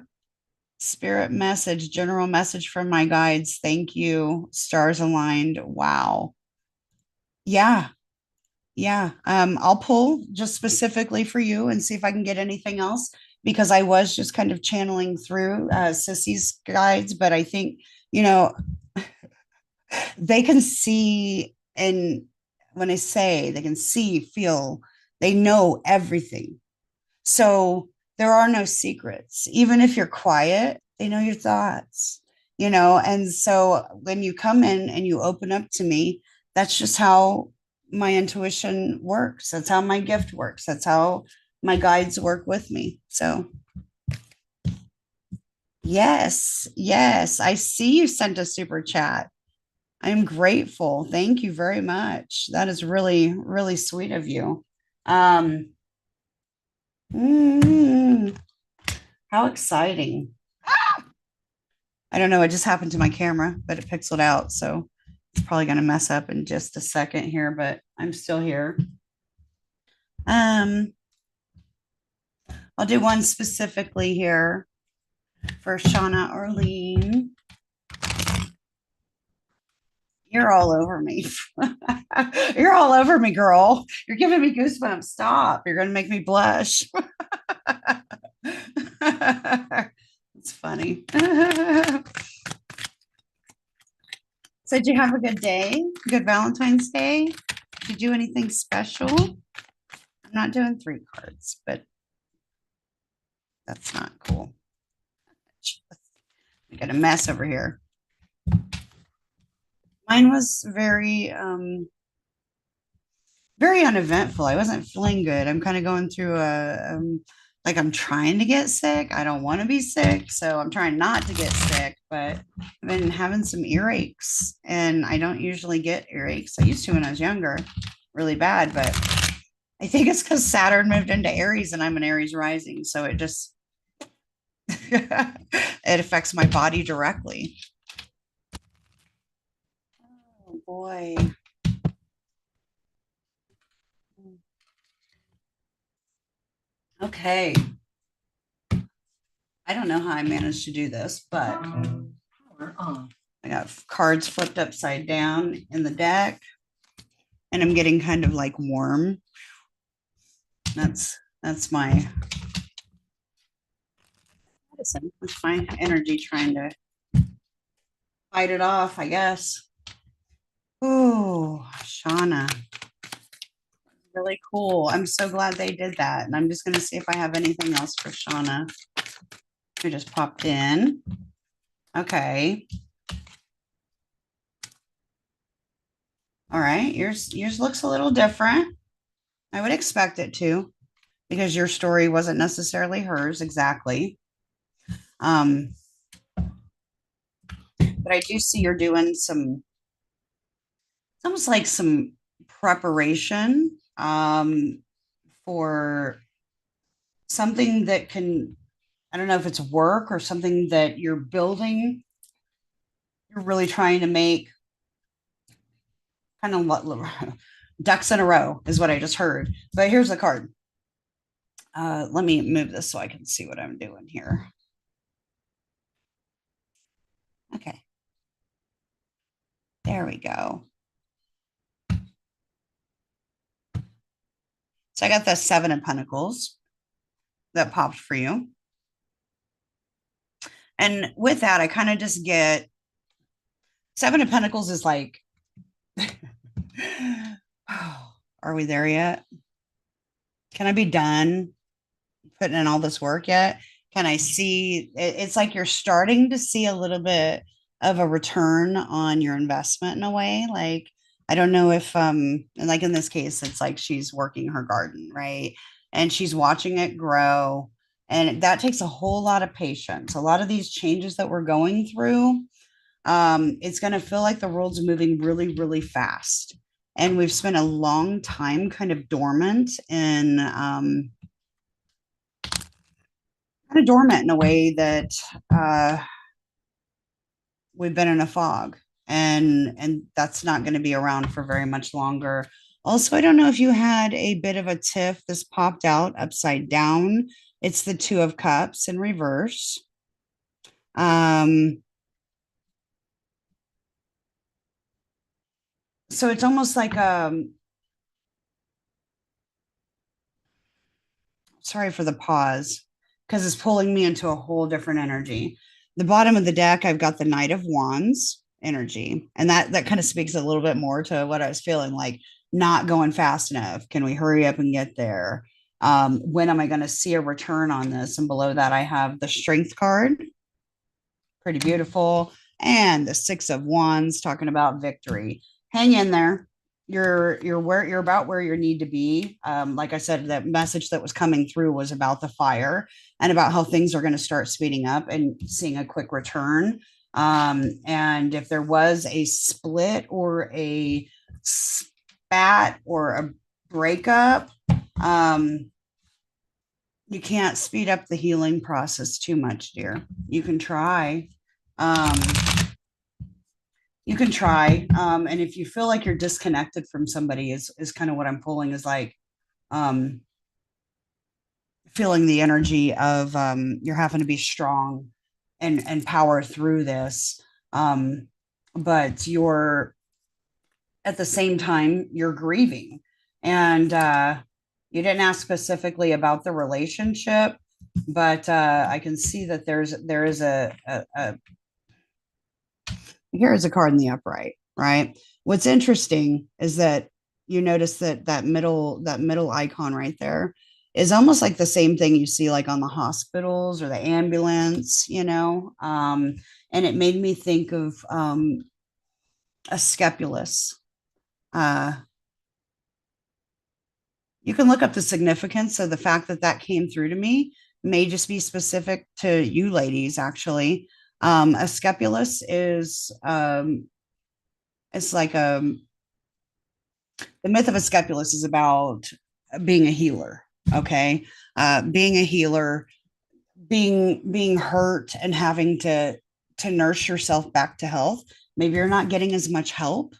Spirit message, general message from my guides. Thank you. Stars aligned. Wow. Yeah. Yeah. I'll pull just specifically for you and see if I can get anything else because I was just kind of channeling through Sissy's guides, but I think, you know, they can see, and when I say they can see, feel, they know everything. So there are no secrets. Even if you're quiet, they know your thoughts, you know? And so when you come in and you open up to me, that's just how my intuition works. That's how my gift works. That's how my guides work with me. So, yes, yes. I see you sent a super chat. I'm grateful. Thank you very much. That is really, really sweet of you. Um, mm, how exciting. I don't know. It just happened to my camera, but it pixeled out. So it's probably going to mess up in just a second here, but I'm still here. Um, I'll do one specifically here for Shauna Orlean. You're all over me. You're all over me, girl. You're giving me goosebumps. Stop. You're going to make me blush. It's funny. So, did you have a good day? Good Valentine's Day? Did you do anything special? I'm not doing three cards, but that's not cool. We got a mess over here. Mine was very uneventful. I wasn't feeling good. I'm kind of going through like I'm trying to get sick. I don't want to be sick, so I'm trying not to get sick, but I've been having some earaches and I don't usually get earaches. I used to when I was younger, really bad, but I think it's because Saturn moved into Aries and I'm an Aries rising, so it just it affects my body directly. Oh boy. Okay. I don't know how I managed to do this, but I got cards flipped upside down in the deck and I'm getting kind of like warm. That's my medicine. That's my energy trying to fight it off, I guess. Oh, Shauna. Really cool. I'm so glad they did that. And I'm just going to see if I have anything else for Shauna. Who just popped in. Okay. All right. Yours looks a little different. I would expect it to because your story wasn't necessarily hers exactly. Um, but I do see you're doing some, it's almost like some preparation for something that can, I don't know if it's work or something that you're building. You're really trying to make kind of what ducks in a row is what I just heard. But here's the card. Let me move this so I can see what I'm doing here. Okay. There we go. So I got the Seven of Pentacles that popped for you. And with that, I kind of just get Seven of Pentacles is like, oh, are we there yet? Can I be done putting in all this work yet? Can I see? It's like you're starting to see a little bit of a return on your investment in a way. Like, I don't know if, and like in this case, it's like she's working her garden, right? And she's watching it grow. And that takes a whole lot of patience. A lot of these changes that we're going through, it's going to feel like the world's moving really, really fast. And we've spent a long time kind of dormant in, kind of dormant in a way that we've been in a fog, and that's not going to be around for very much longer. Also, I don't know if you had a bit of a tiff. This popped out upside down. It's the Two of Cups in reverse. Um, so it's almost like sorry for the pause because it's pulling me into a whole different energy. The bottom of the deck, I've got the Knight of Wands energy, and that kind of speaks a little bit more to what I was feeling like. Not going fast enough. Can we hurry up and get there? When am I going to see a return on this? And below that, I have the Strength card, pretty beautiful, and the Six of Wands, talking about victory. Hang in there. You're where you're about where you need to be. Like I said, that message that was coming through was about the fire and about how things are going to start speeding up and seeing a quick return. And if there was a split or a spat or a breakup, um, you can't speed up the healing process too much, dear. You can try. Um, you can try. And if you feel like you're disconnected from somebody, is kind of what I'm pulling is like um, feeling the energy of you're having to be strong and power through this. But you're at the same time you're grieving, and you didn't ask specifically about the relationship, but I can see that there is a here is a card in the upright, right? What's interesting is that you notice that that middle icon right there is almost like the same thing you see like on the hospitals or the ambulance, and it made me think of a scapulus. Uh, you can look up the significance of the fact that that came through to me. May just be specific to you ladies, actually. A scapulus is it's like the myth of a scapulus is about being a healer. Okay, being a healer, being hurt and having to nurse yourself back to health. Maybe you're not getting as much help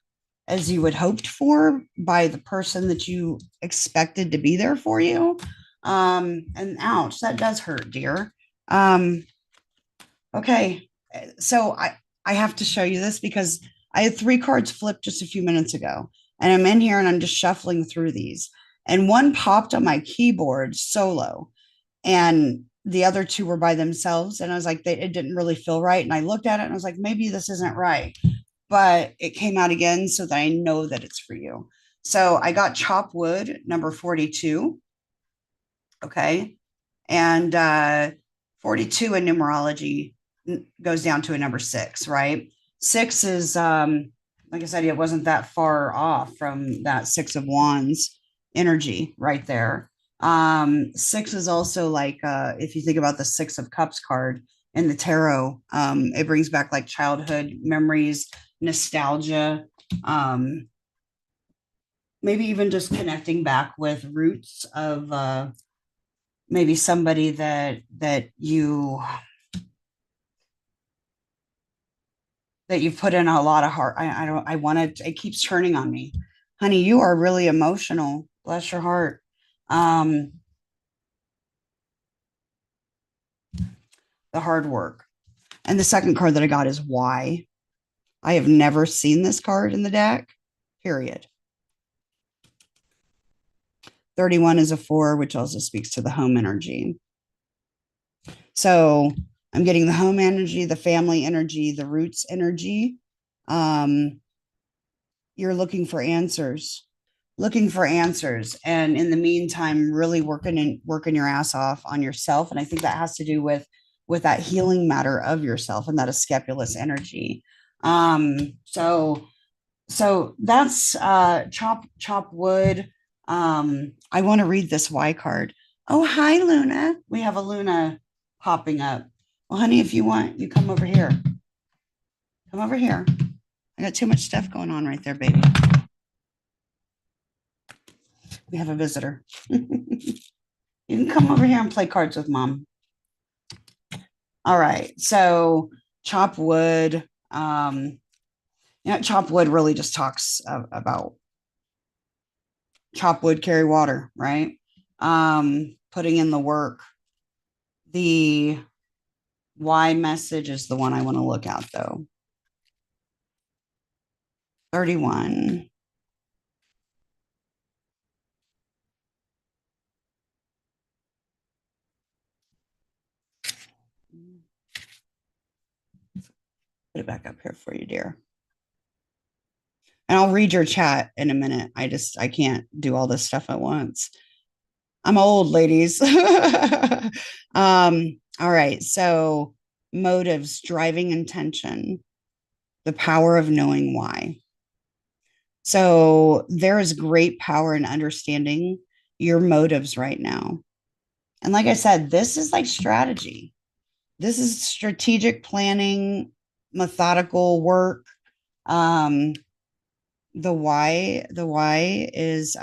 as you had hoped for by the person that you expected to be there for you. And ouch, that does hurt, dear. Um, okay, so I have to show you this because I had three cards flipped just a few minutes ago, and I'm in here and I'm just shuffling through these, and one popped on my keyboard solo, and the other two were by themselves, and I was like, it didn't really feel right, and I looked at it and I was like, maybe this isn't right, but it came out again so that I know that it's for you. So I got chop wood number 42. Okay. And 42 in numerology goes down to a number six, right? Six is, like I said, it wasn't that far off from that Six of Wands energy right there. Six is also like, if you think about the Six of Cups card in the tarot, it brings back like childhood memories, nostalgia, um, maybe even just connecting back with roots of maybe somebody that you've put in a lot of heart. I don't I want to, it keeps turning on me. Honey, you are really emotional. Bless your heart. Um, the hard work. And the second card that I got is why. I have never seen this card in the deck, period. 31 is a four, which also speaks to the home energy. So I'm getting the home energy, the family energy, the roots energy. Um, you're looking for answers, and in the meantime really working your ass off on yourself, and I think that has to do with that healing matter of yourself and that escapulous energy. So that's chop wood. I want to read this Y card. Oh, hi Luna, we have a Luna popping up. Well honey, if you want, you come over here. Come over here. I got too much stuff going on right there, baby. We have a visitor. You can come over here and play cards with mom. All right. So chop wood. Chop wood really just talks about chop wood, carry water, right? Putting in the work. The why message is the one I want to look at though. 31. Put it back up here for you, dear. And I'll read your chat in a minute. I can't do all this stuff at once. I'm old, ladies. All right. So, motives, driving intention, the power of knowing why. So, there is great power in understanding your motives right now. And like I said, this is like strategy. This is strategic planning, methodical work. Um, the why is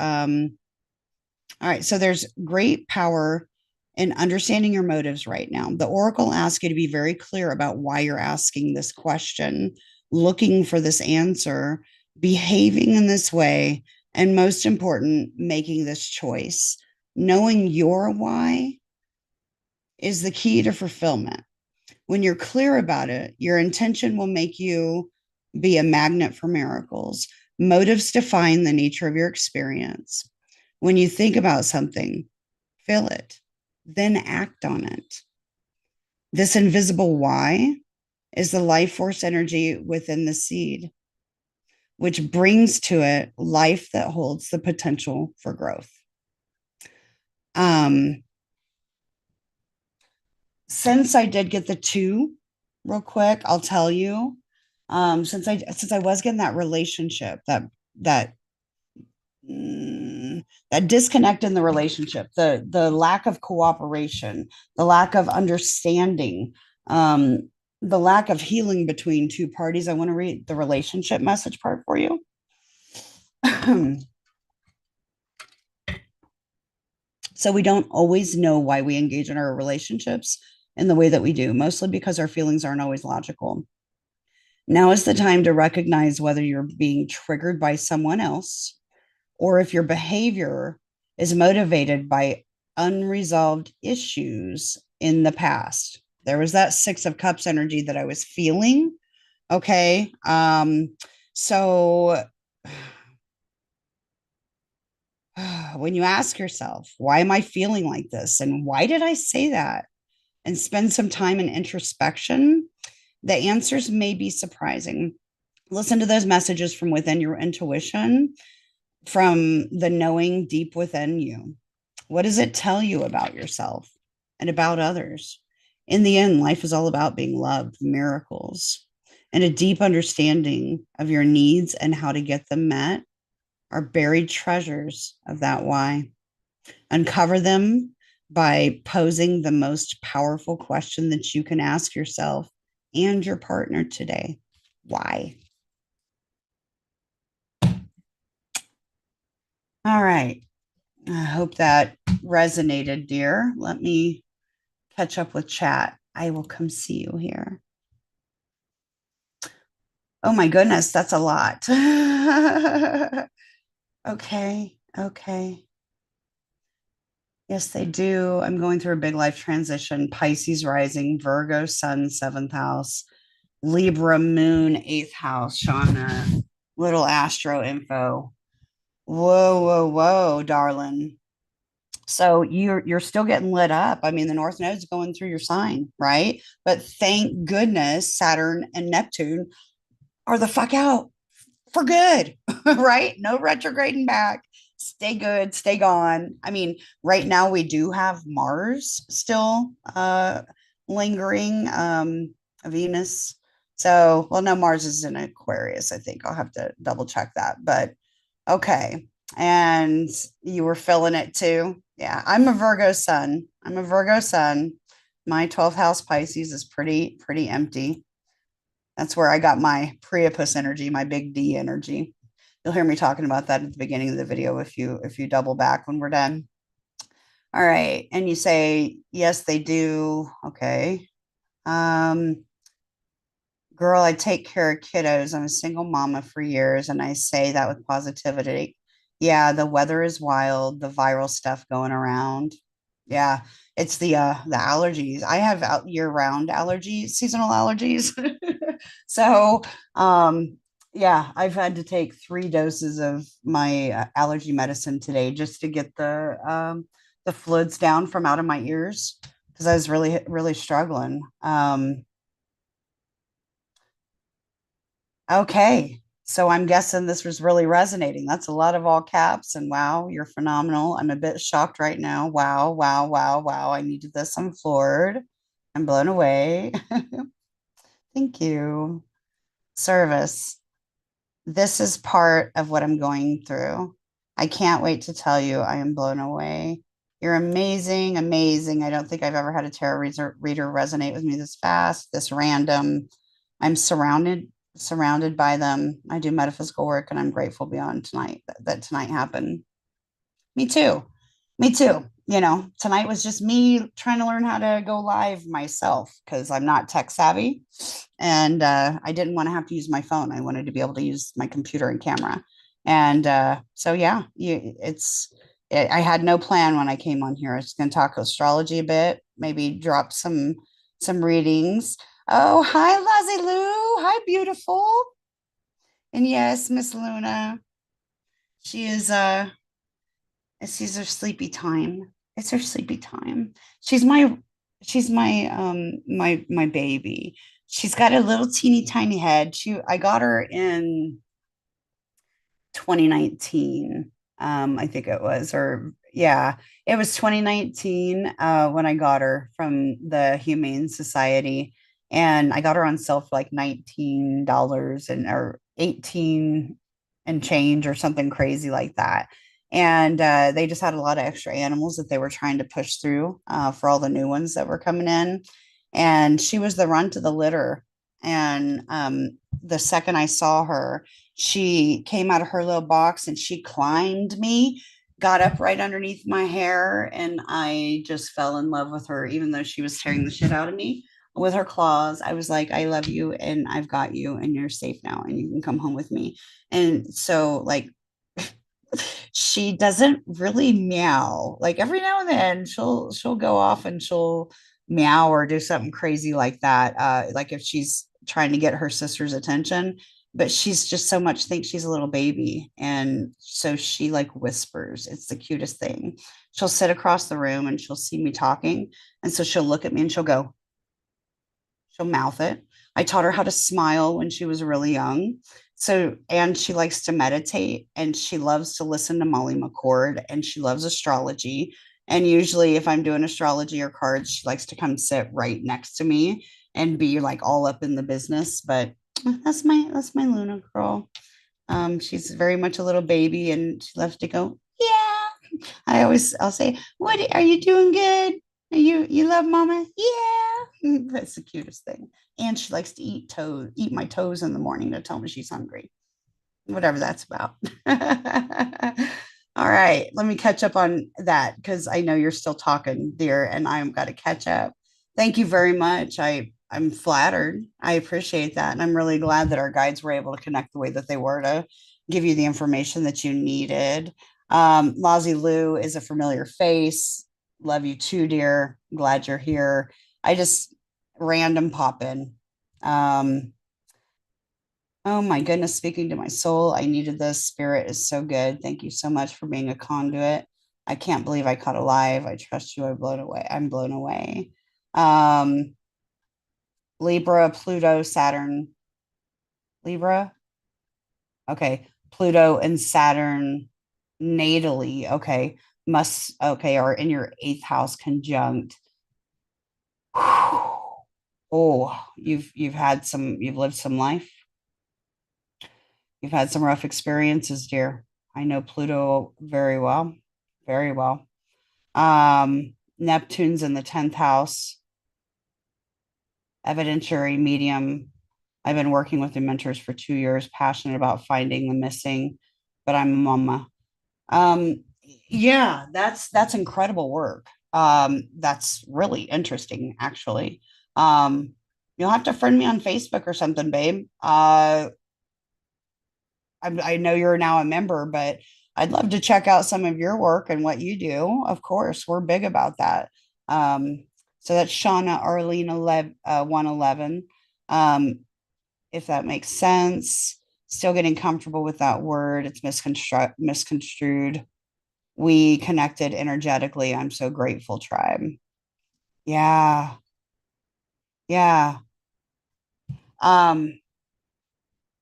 all right, so there's great power in understanding your motives right now. The oracle asks you to be very clear about why you're asking this question, looking for this answer, behaving in this way, and most important, making this choice. Knowing your why is the key to fulfillment. When you're clear about it, your intention will make you be a magnet for miracles. Motives define the nature of your experience. When you think about something, feel it, then act on it. This invisible why is the life force energy within the seed, which brings to it life that holds the potential for growth. Um, since I did get the two real quick, I'll tell you. Since I was getting that relationship, that that disconnect in the relationship, the lack of cooperation, the lack of understanding, the lack of healing between two parties. I want to read the relationship message part for you. So we don't always know why we engage in our relationships in the way that we do, mostly because our feelings aren't always logical. Now is the time to recognize whether you're being triggered by someone else or if your behavior is motivated by unresolved issues in the past. There was that 6 of Cups energy that I was feeling. Okay. So when you ask yourself, why am I feeling like this? And why did I say that? And spend some time in introspection, the answers may be surprising. Listen to those messages from within your intuition, from the knowing deep within you. What does it tell you about yourself and about others? In the end, life is all about being loved, miracles, and a deep understanding of your needs and how to get them met are buried treasures of that why. Uncover them by posing the most powerful question that you can ask yourself and your partner today. Why? All right. I hope that resonated, dear. Let me catch up with chat. I will come see you here. Oh my goodness, that's a lot. Okay. Okay. Yes, they do. I'm going through a big life transition. Pisces rising, Virgo sun, 7th house, Libra moon, 8th house. Shauna, little astro info. Whoa, whoa, whoa, darling. So you're still getting lit up. I mean, the North Node's going through your sign, right? But thank goodness Saturn and Neptune are the fuck out for good, right? No retrograding back. Stay good, stay gone. I mean, right now we do have Mars still lingering, Venus. So, well, no, Mars is in Aquarius, I think. I'll have to double check that. But okay. And you were feeling it too. Yeah, I'm a Virgo sun. I'm a Virgo sun. My 12th house Pisces is pretty empty. That's where I got my Priapus energy, my big D energy. You'll hear me talking about that at the beginning of the video if you double back when we're done. All right. And you say, yes, they do. Okay. Um, Girl, I take care of kiddos. I'm a single mama for years, and I say that with positivity. Yeah, the weather is wild, the viral stuff going around. Yeah, it's the allergies. I have out year-round allergies, seasonal allergies. So, um yeah, I've had to take 3 doses of my allergy medicine today just to get the fluids down from out of my ears because I was really struggling. Okay. So I'm guessing this was really resonating. That's a lot of all caps. And wow, you're phenomenal. I'm a bit shocked right now. Wow, wow, wow, wow. I needed this. I'm floored. I'm blown away. Thank you. Service. This is part of what I'm going through. I can't wait to tell you I am blown away. You're amazing, amazing. I don't think I've ever had a reader resonate with me this fast, this random. I'm surrounded by them. I do metaphysical work and I'm grateful beyond tonight that tonight happened. Me too. Me too. Tonight was just me trying to learn how to go live myself because I'm not tech savvy and I didn't want to have to use my phone. I wanted to be able to use my computer and camera. And so, yeah, I had no plan when I came on here. I was going to talk astrology a bit, maybe drop some readings. Oh, hi, Lazy Lou. Hi, beautiful. And yes, Miss Luna. She is It's her sleepy time. It's her sleepy time. She's my baby. She's got a little teeny tiny head. I got her in 2019. I think it was, or yeah, it was 2019 when I got her from the Humane Society. And I got her on sale for like $19 and or 18 and change or something crazy like that. And they just had a lot of extra animals that they were trying to push through for all the new ones that were coming in. And she was the runt of the litter. And the second I saw her, she came out of her little box and she climbed me, got up right underneath my hair, and I just fell in love with her, even though she was tearing the shit out of me with her claws. I was like, I love you and I've got you and you're safe now and you can come home with me. And so, like, she doesn't really meow. Like every now and then she'll go off and she'll meow or do something crazy like that. Like if she's trying to get her sister's attention, but she's just so much thinks she's a little baby. And so she like whispers. It's the cutest thing. She'll sit across the room and she'll see me talking. And so she'll look at me and she'll mouth it. I taught her how to smile when she was really young. So, and she likes to meditate and she loves to listen to Molly McCord and she loves astrology. And usually, if I'm doing astrology or cards, she likes to come sit right next to me and be like all up in the business. But that's my Luna girl. She's very much a little baby and she loves to go, yeah. I'll say, what are you doing good? You love mama? Yeah. That's the cutest thing. And she likes to eat my toes in the morning to tell me she's hungry. Whatever that's about. All right, let me catch up on that because I know you're still talking, dear, and I've got to catch up. Thank you very much. I'm flattered. I appreciate that, and I'm really glad that our guides were able to connect the way that they were to give you the information that you needed. Lazy Lou is a familiar face. Love you too, dear. Glad you're here. I just random pop in. Um, Oh my goodness, speaking to my soul, I needed this. Spirit is so good. Thank you so much for being a conduit. I can't believe I caught alive. I trust you. I'm blown away. I'm blown away. Um, Libra, Pluto, Saturn, Libra. Okay. Pluto and Saturn natally. Okay. Okay, are in your eighth house conjunct. Oh, you've lived some life. You've had some rough experiences, dear. I know Pluto very well, very well. Neptune's in the 10th house, evidentiary medium. I've been working with the mentors for 2 years, passionate about finding the missing, but I'm a mama. Yeah, that's incredible work. That's really interesting, actually. Um, you'll have to friend me on Facebook or something, babe. I know you're now a member, but I'd love to check out some of your work and what you do. Of course, we're big about that. Um, so that's Shauna Arlene 11, 111. Um, if that makes sense. Still getting comfortable with that word. It's misconstrued. We connected energetically. I'm so grateful, tribe. Yeah. Yeah. Um,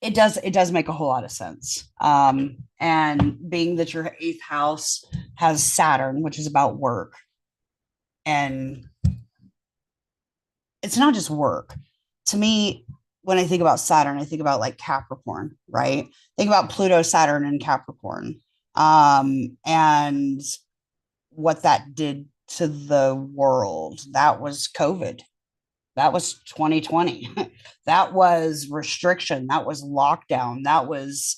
it does make a whole lot of sense. And being that your eighth house has Saturn, which is about work, and it's not just work. To me, when I think about Saturn, I think about like Capricorn, right? Think about Pluto, Saturn, and Capricorn, and what that did to the world. That was COVID. That was 2020. That was restriction. That was lockdown. That was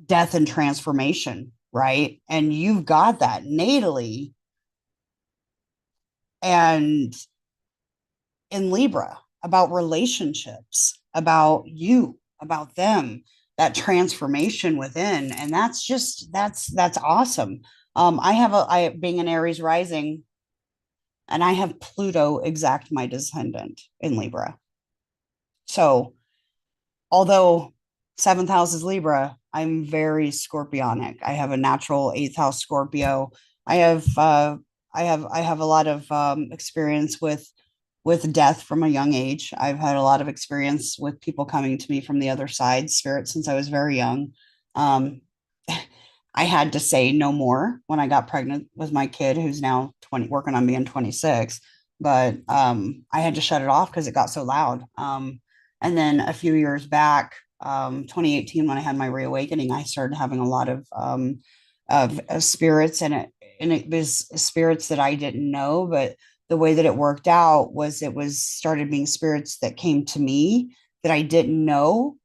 death and transformation, right? And you've got that natally and in Libra about relationships, about you, about them, that transformation within. And that's awesome. I being an Aries rising, and I have Pluto exact my descendant in Libra. So although seventh house is Libra, I'm very scorpionic. I have a natural eighth house Scorpio. I have I have a lot of experience with death from a young age. I've had a lot of experience with people coming to me from the other side, spirit, since I was very young. Um, I had to say no more when I got pregnant with my kid, who's now 20, working on being 26. But I had to shut it off because it got so loud. And then a few years back, 2018, when I had my reawakening, I started having a lot of spirits, and it was spirits that I didn't know, but the way that it worked out was it was started being spirits that came to me that I didn't know,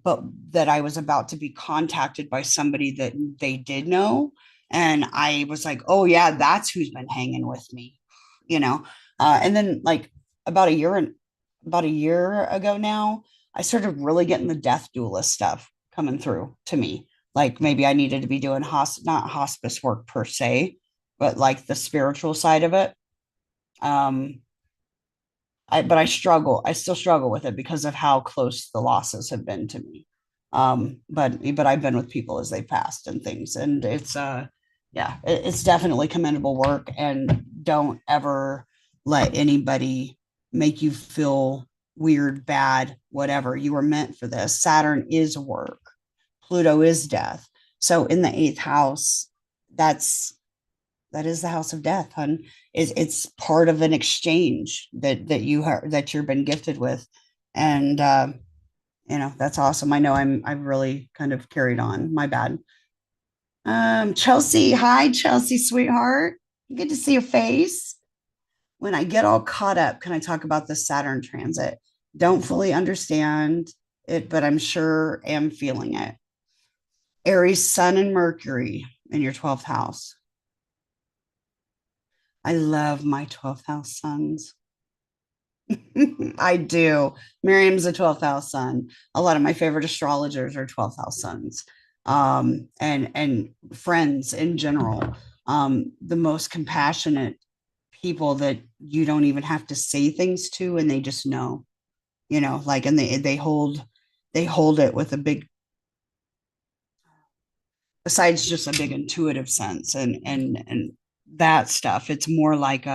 but that I was about to be contacted by somebody that they did know. And I was like, oh, yeah, that's who's been hanging with me, you know? And then, like, about a year and about a year ago now, I started really getting the death duelist stuff coming through to me. Like maybe I needed to be doing not hospice work per se, but like the spiritual side of it. Um, but I struggle. I still struggle with it because of how close the losses have been to me. But I've been with people as they passed and things, and yeah, it's definitely commendable work. And don't ever let anybody make you feel weird, bad, whatever. You were meant for this. Saturn is work. Pluto is death. So in the eighth house, that's that is the house of death, hun. It's part of an exchange that you've been gifted with, and that's awesome. I know I've really kind of carried on. My bad. Chelsea, hi Chelsea, sweetheart. Good to see your face. When I get all caught up, can I talk about the Saturn transit? Don't fully understand it, but I'm sure am feeling it. Aries, Sun, and Mercury in your 12th house. I love my 12th house sons. I do. Miriam's a 12th house sun. A lot of my favorite astrologers are 12th house suns. And friends in general. The most compassionate people that you don't even have to say things to, and they just know, like, and they hold it with a big, besides just a big intuitive sense and that stuff. It's like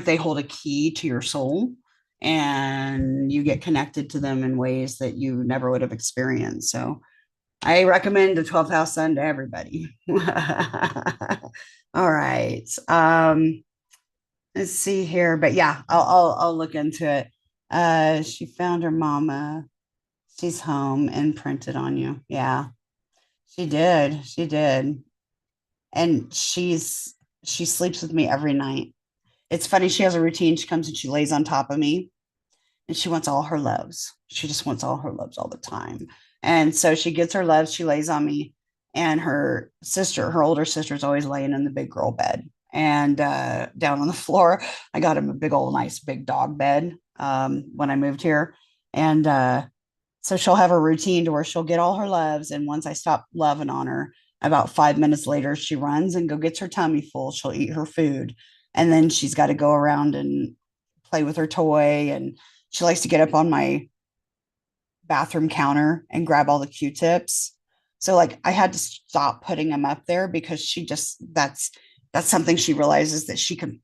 they hold a key to your soul, and you get connected to them in ways that you never would have experienced. So I recommend the 12th house sun to everybody. All right. Let's see here. But yeah, I'll look into it. She found her mama. She's home and printed on you. Yeah, she did. She did. And she sleeps with me every night. It's funny. She has a routine. She comes and she lays on top of me, and she wants all her loves. She just wants all her loves all the time. And so she gets her loves. She lays on me, and her older sister, is always laying in the big girl bed. And down on the floor, I got him a big old nice big dog bed when I moved here, and So she'll have a routine to where she'll get all her loves. And once I stop loving on her, about 5 minutes later, she runs and go gets her tummy full. She'll eat her food. And then she's got to go around and play with her toy. And she likes to get up on my bathroom counter and grab all the Q-tips. So like I had to stop putting them up there because she just that's something she realizes that she can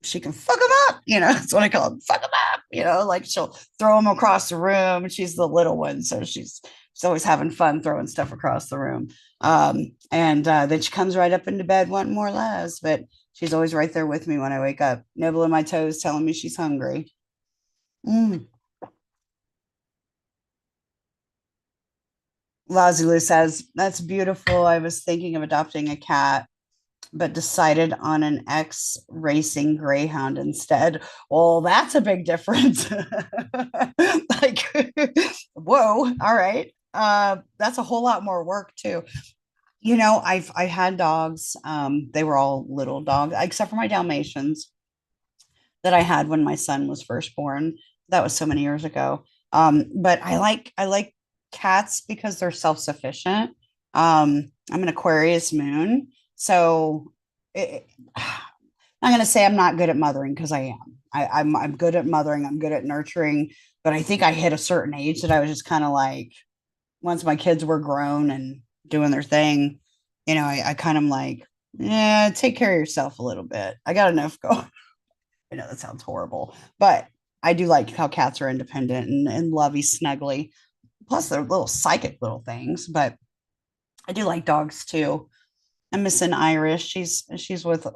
fuck them up. That's what I call them, fuck them up. Like she'll throw them across the room. She's the little one, so she's always having fun throwing stuff across the room. And then she comes right up into bed wanting more loves, but she's always right there with me when I wake up, nibbling my toes, telling me she's hungry. Mm. Lazulu says, "That's beautiful. I was thinking of adopting a cat, but decided on an ex racing greyhound instead." Well, that's a big difference. Like, whoa, all right. That's a whole lot more work too. I had dogs. They were all little dogs, except for my Dalmatians that I had when my son was first born. That was so many years ago. But I like cats because they're self-sufficient. I'm an Aquarius moon, so I'm going to say I'm not good at mothering because I am. I'm good at mothering. I'm good at nurturing, but I think I hit a certain age that I was just kind of like, once my kids were grown and doing their thing, I kind of like, yeah, take care of yourself a little bit. I got enough going. I know that sounds horrible, but I do like how cats are independent and lovey snuggly. Plus, they're little psychic little things, but I do like dogs too. I'm missing Irish. She's with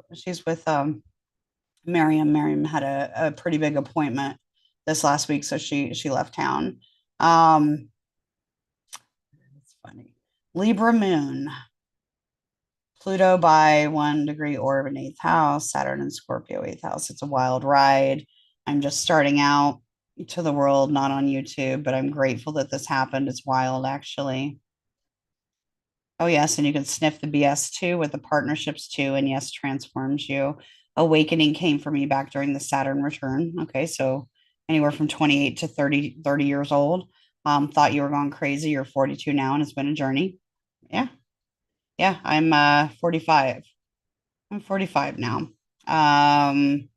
Miriam. Miriam had a pretty big appointment this last week, so she left town. Um, it's funny. Libra moon, Pluto by 1 degree orb in eighth house, Saturn in Scorpio eighth house. It's a wild ride. I'm just starting out to the world, not on YouTube, but I'm grateful that this happened. It's wild, actually. Oh, yes. And you can sniff the BS too with the partnerships too. And yes, transforms you. Awakening came for me back during the Saturn return. Okay. So anywhere from 28 to 30 years old. Thought you were going crazy. You're 42 now, and it's been a journey. Yeah. Yeah. I'm 45. I'm 45 now. Um,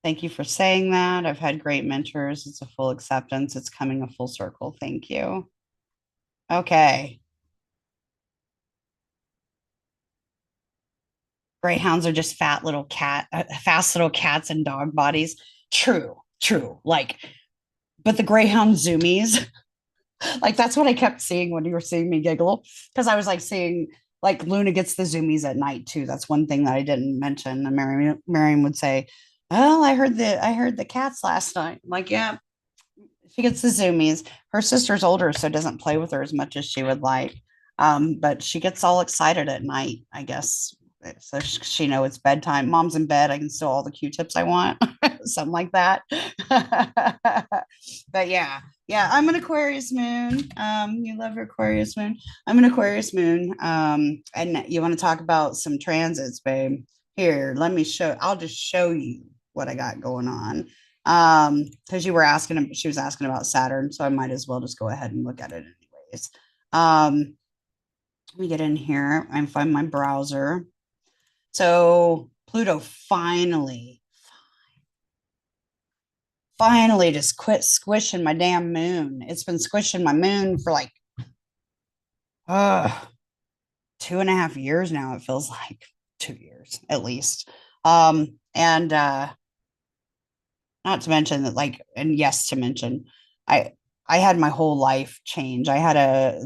Thank you for saying that. I've had great mentors. It's a full acceptance. It's coming a full circle. Thank you. Okay. Greyhounds are just fast little cats and dog bodies. True, true. Like, but the Greyhound zoomies, like that's what I kept seeing when you were seeing me giggle, because I was like seeing like Luna gets the zoomies at night too. That's one thing that I didn't mention. And Miriam would say, "Well, I heard the cats last night." I'm like, yeah, she gets the zoomies. Her sister's older, so doesn't play with her as much as she would like. But she gets all excited at night, I guess. So she know it's bedtime. Mom's in bed. I can steal all the Q-tips I want, something like that. But yeah, yeah. I'm an Aquarius moon. You love your Aquarius moon. I'm an Aquarius moon. And you want to talk about some transits, babe? Here, let me show. I'll just show you what I got going on, because she was asking about Saturn, so I might as well just go ahead and look at it anyways. Let me get in here and find my browser. So Pluto finally just quit squishing my damn moon. It's been squishing my moon for like uh 2.5 years now. It feels like 2 years at least. And not to mention that, like, and yes, to mention, I I had my whole life change. I had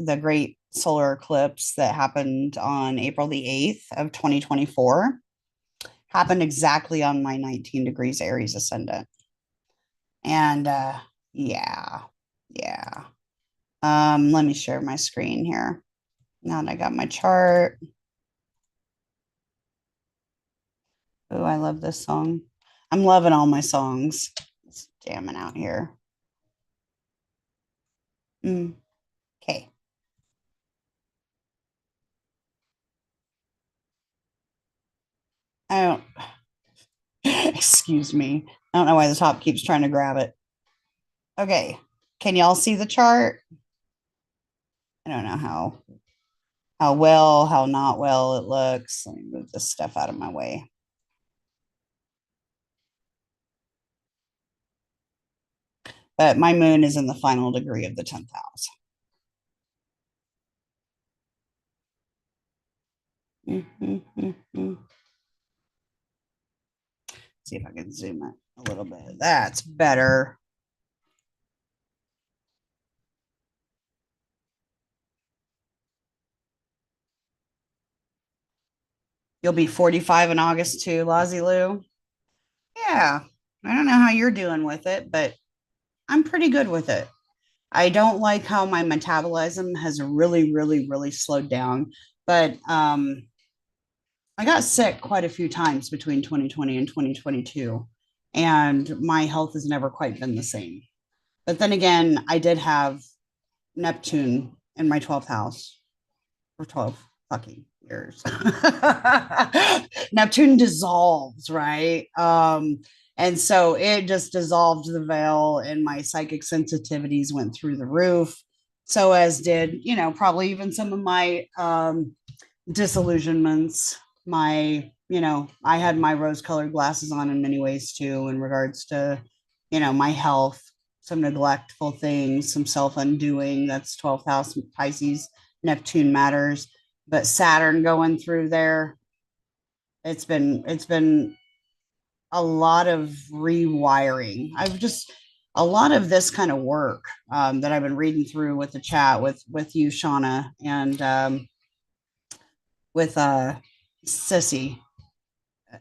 the great solar eclipse that happened on April the 8th of 2024. Happened exactly on my 19 degrees Aries ascendant. And yeah, yeah. Let me share my screen here. Now that I got my chart. Oh, I love this song. I'm loving all my songs. It's jamming out here. Okay. I don't, excuse me. I don't know why the top keeps trying to grab it. Okay. Can y'all see the chart? I don't know how well, how not well it looks. Let me move this stuff out of my way. But my moon is in the final degree of the 10th house. See if I can zoom it a little bit. That's better. You'll be 45 in August too, Lozzie Lou. Yeah. I don't know how you're doing with it, but I'm pretty good with it. I don't like how my metabolism has really, really, really slowed down. But I got sick quite a few times between 2020 and 2022, and my health has never quite been the same. But then again, I did have Neptune in my 12th house for 12 fucking years. Neptune dissolves, right? And so it just dissolved the veil, and my psychic sensitivities went through the roof. So as did, probably even some of my disillusionments. I had my rose colored glasses on in many ways too, in regards to, my health, some neglectful things, some self undoing. That's 12th house Pisces, Neptune matters. But Saturn going through there, it's been a lot of rewiring. A lot of this kind of work that I've been reading through with the chat with you, Shauna, and with Sissy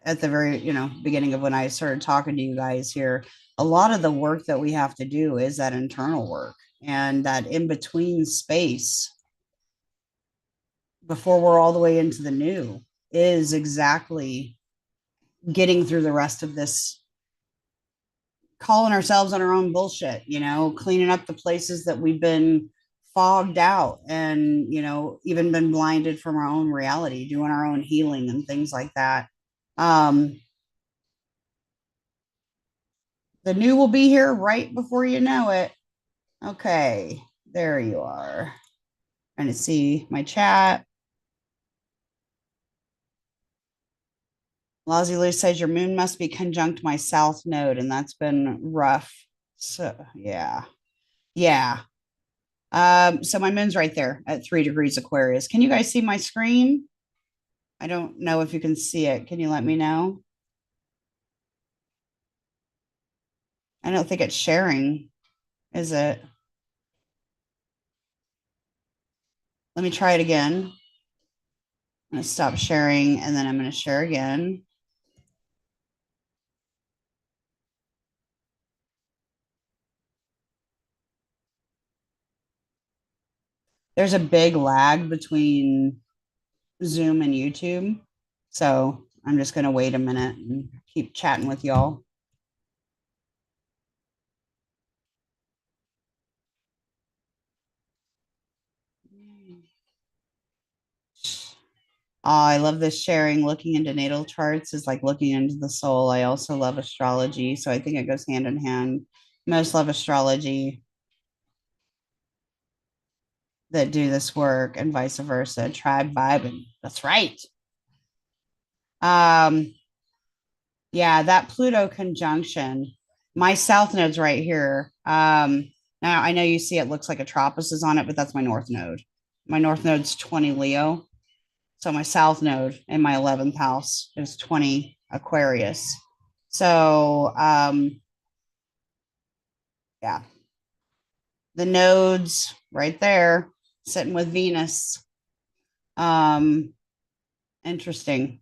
at the very beginning of when I started talking to you guys here. A lot of the work that we have to do is that internal work, and that in between space before we're all the way into the new is exactly getting through the rest of this, calling ourselves on our own bullshit, cleaning up the places that we've been fogged out and, even been blinded from our own reality, doing our own healing and things like that. Um, the new will be here right before you know it. Okay, there you are. Trying to see my chat. Lozzie Lou says your moon must be conjunct my south node, and that's been rough. So yeah. Yeah. So my moon's right there at 3 degrees Aquarius. Can you guys see my screen? I don't know if you can see it. Can you let me know? I don't think it's sharing, is it? Let me try it again. I'm going to stop sharing and then I'm going to share again. There's a big lag between Zoom and YouTube. So I'm just going to wait a minute and keep chatting with y'all. Oh, I love this sharing. Looking into natal charts is like looking into the soul. I also love astrology. So I think it goes hand in hand. Most love astrology that do this work and vice versa. Tribe vibing. That's right. Um, yeah, that Pluto conjunction. My south node's right here. Now I know you see it looks like a tropius is on it, but that's my north node. My north node's 20 Leo. So my south node in my 11th house is 20 Aquarius. So yeah, the nodes right there sitting with Venus. Um, interesting.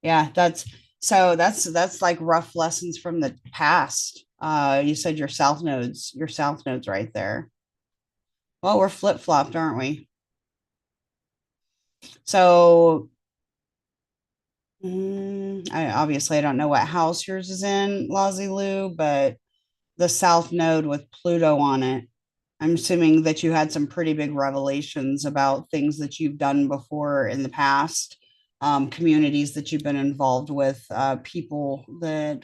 Yeah, that's like rough lessons from the past. You said your south nodes right there. Well, we're flip flopped, aren't we? So I don't know what house yours is in, Lozzie Lou, but the south node with Pluto on it. I'm assuming that you had some pretty big revelations about things that you've done before in the past, communities that you've been involved with, people that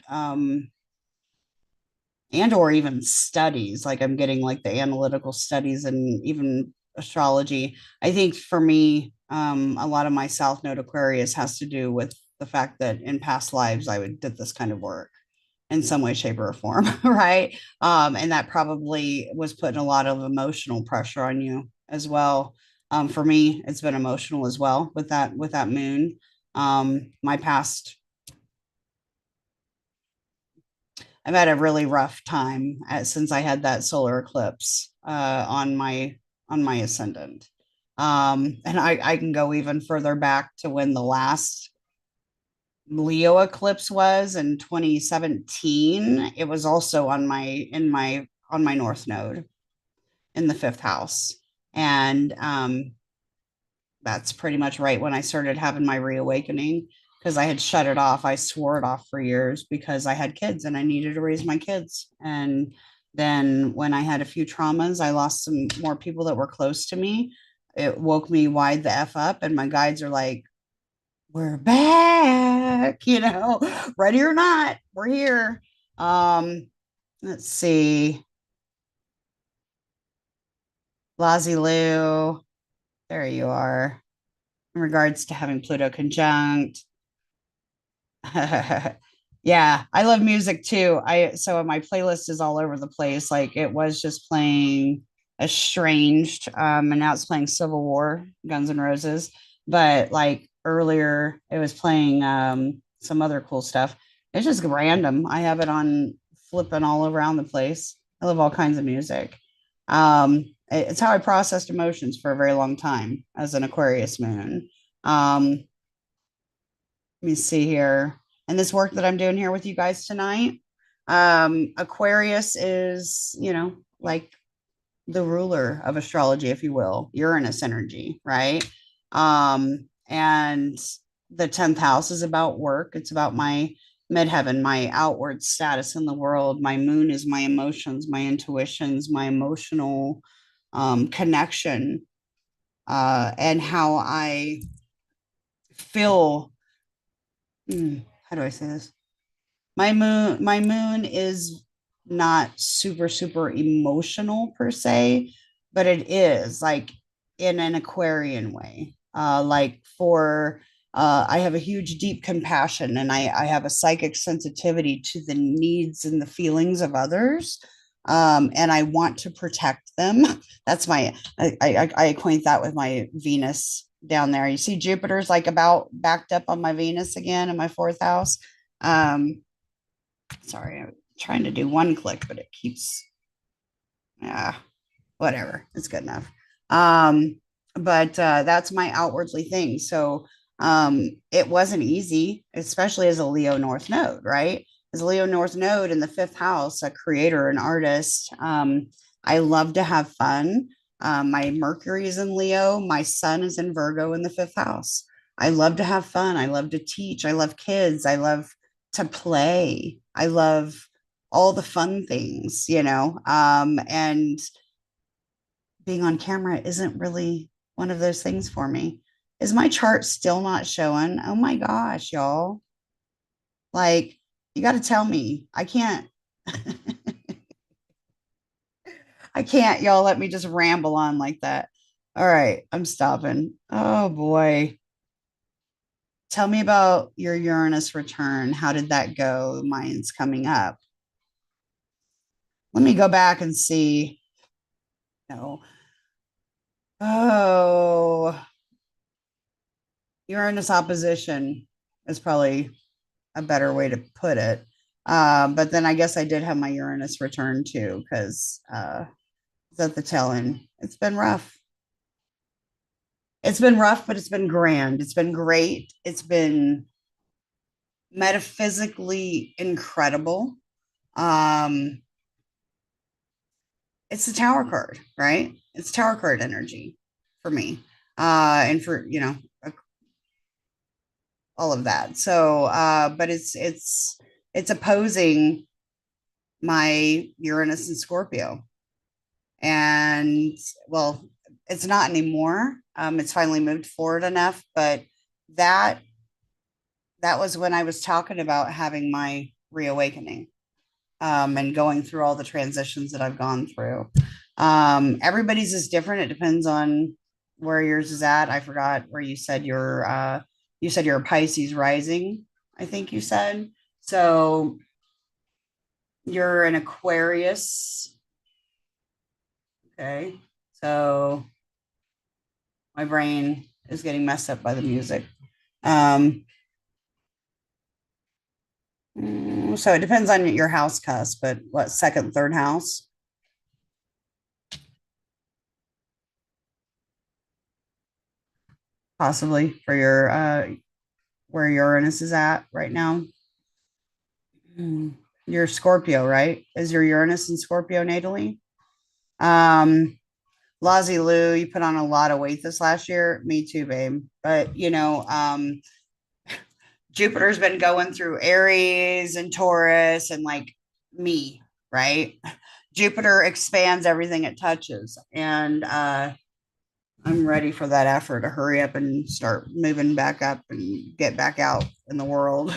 and or even studies. Like I'm getting like the analytical studies and even astrology. I think for me, a lot of my South Node Aquarius has to do with the fact that in past lives I would did this kind of work in some way, shape, or form, right? And that probably was putting a lot of emotional pressure on you as well. For me, it's been emotional as well with that moon. My past, I've had a really rough time since I had that solar eclipse on my ascendant. And I can go even further back to when the last Leo eclipse was in 2017. It was also on my North Node in the fifth house. And that's pretty much right when I started having my reawakening because I had shut it off. I swore it off for years because I had kids and I needed to raise my kids. And then when I had a few traumas, I lost some more people that were close to me. It woke me wide the F up. And my guides are like, we're back, ready or not, we're here. Let's see. Lazy there you are. In regards to having Pluto conjunct. Yeah, I love music too. I so my playlist is all over the place. Like it was just playing Estranged, and now it's playing Civil War, Guns N' Roses. But like earlier, it was playing some other cool stuff. It's just random. I have it on flipping all around the place. I love all kinds of music. It's how I processed emotions for a very long time as an Aquarius moon. Let me see here. And this work that I'm doing here with you guys tonight, Aquarius is, like the ruler of astrology, if you will, Uranus energy, right? And the 10th house is about work. It's about my midheaven, my outward status in the world. My moon is my emotions, my intuitions, my emotional connection, and how I feel. How do I say this? My moon is not super emotional per se, but it is like in an Aquarian way. Like for I have a huge deep compassion and I have a psychic sensitivity to the needs and the feelings of others. And I want to protect them. That's I acquaint that with my Venus down there. You see Jupiter's like about backed up on my Venus again in my fourth house. Um, Sorry, I'm trying to do one click, but it keeps, yeah, whatever. It's good enough. Um, but that's my outwardly thing. So it wasn't easy, especially as a Leo North Node, right? As a Leo North Node in the fifth house, a creator, an artist. I love to have fun. My Mercury is in Leo. My sun is in Virgo in the fifth house. I love to have fun. I love to teach. I love kids. I love to play. I love all the fun things, and being on camera isn't really one of those things for me. Is my chart still not showing? Oh my gosh, y'all. Like, you got to tell me. I can't, I can't, y'all let me just ramble on like that. All right, I'm stopping. Oh boy. Tell me about your Uranus return. How did that go? Mine's coming up. Let me go back and see. No. Oh, Uranus opposition is probably a better way to put it. But then I guess I did have my Uranus return too, because it's at the tail end. It's been rough. It's been rough, but it's been grand. It's been great. It's been metaphysically incredible. Um, it's the tower card, right? It's tower card energy for me. And for, all of that. So, but it's opposing my Uranus and Scorpio. And well, it's not anymore. It's finally moved forward enough, but that that was when I was talking about having my reawakening. and going through all the transitions that I've gone through. Everybody's is different. It depends on where yours is at. I forgot where you said you're a Pisces rising, I think you said. So you're an Aquarius. Okay. So my brain is getting messed up by the music. Um, so it depends on your house cusp, but what, second, third house, possibly for your where Uranus is at right now. You're Scorpio, right? Is your Uranus in Scorpio natally? Um, Lazy Lou, you put on a lot of weight this last year. Me too, babe. But Jupiter's been going through Aries and Taurus and like me, right? Jupiter expands everything it touches. And I'm ready for that effort to hurry up and start moving back up and get back out in the world.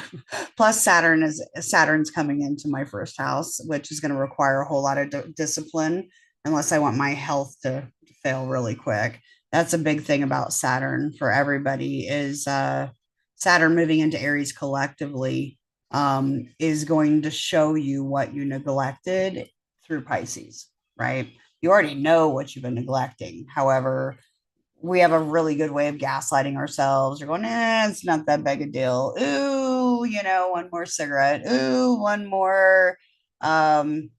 Plus, Saturn's coming into my first house, which is going to require a whole lot of discipline, unless I want my health to fail really quick. That's a big thing about Saturn for everybody. Is Saturn moving into Aries collectively is going to show you what you neglected through Pisces, right? You already know what you've been neglecting. However, we have a really good way of gaslighting ourselves. You're going, it's not that big a deal. Ooh, one more cigarette. Ooh, one more um,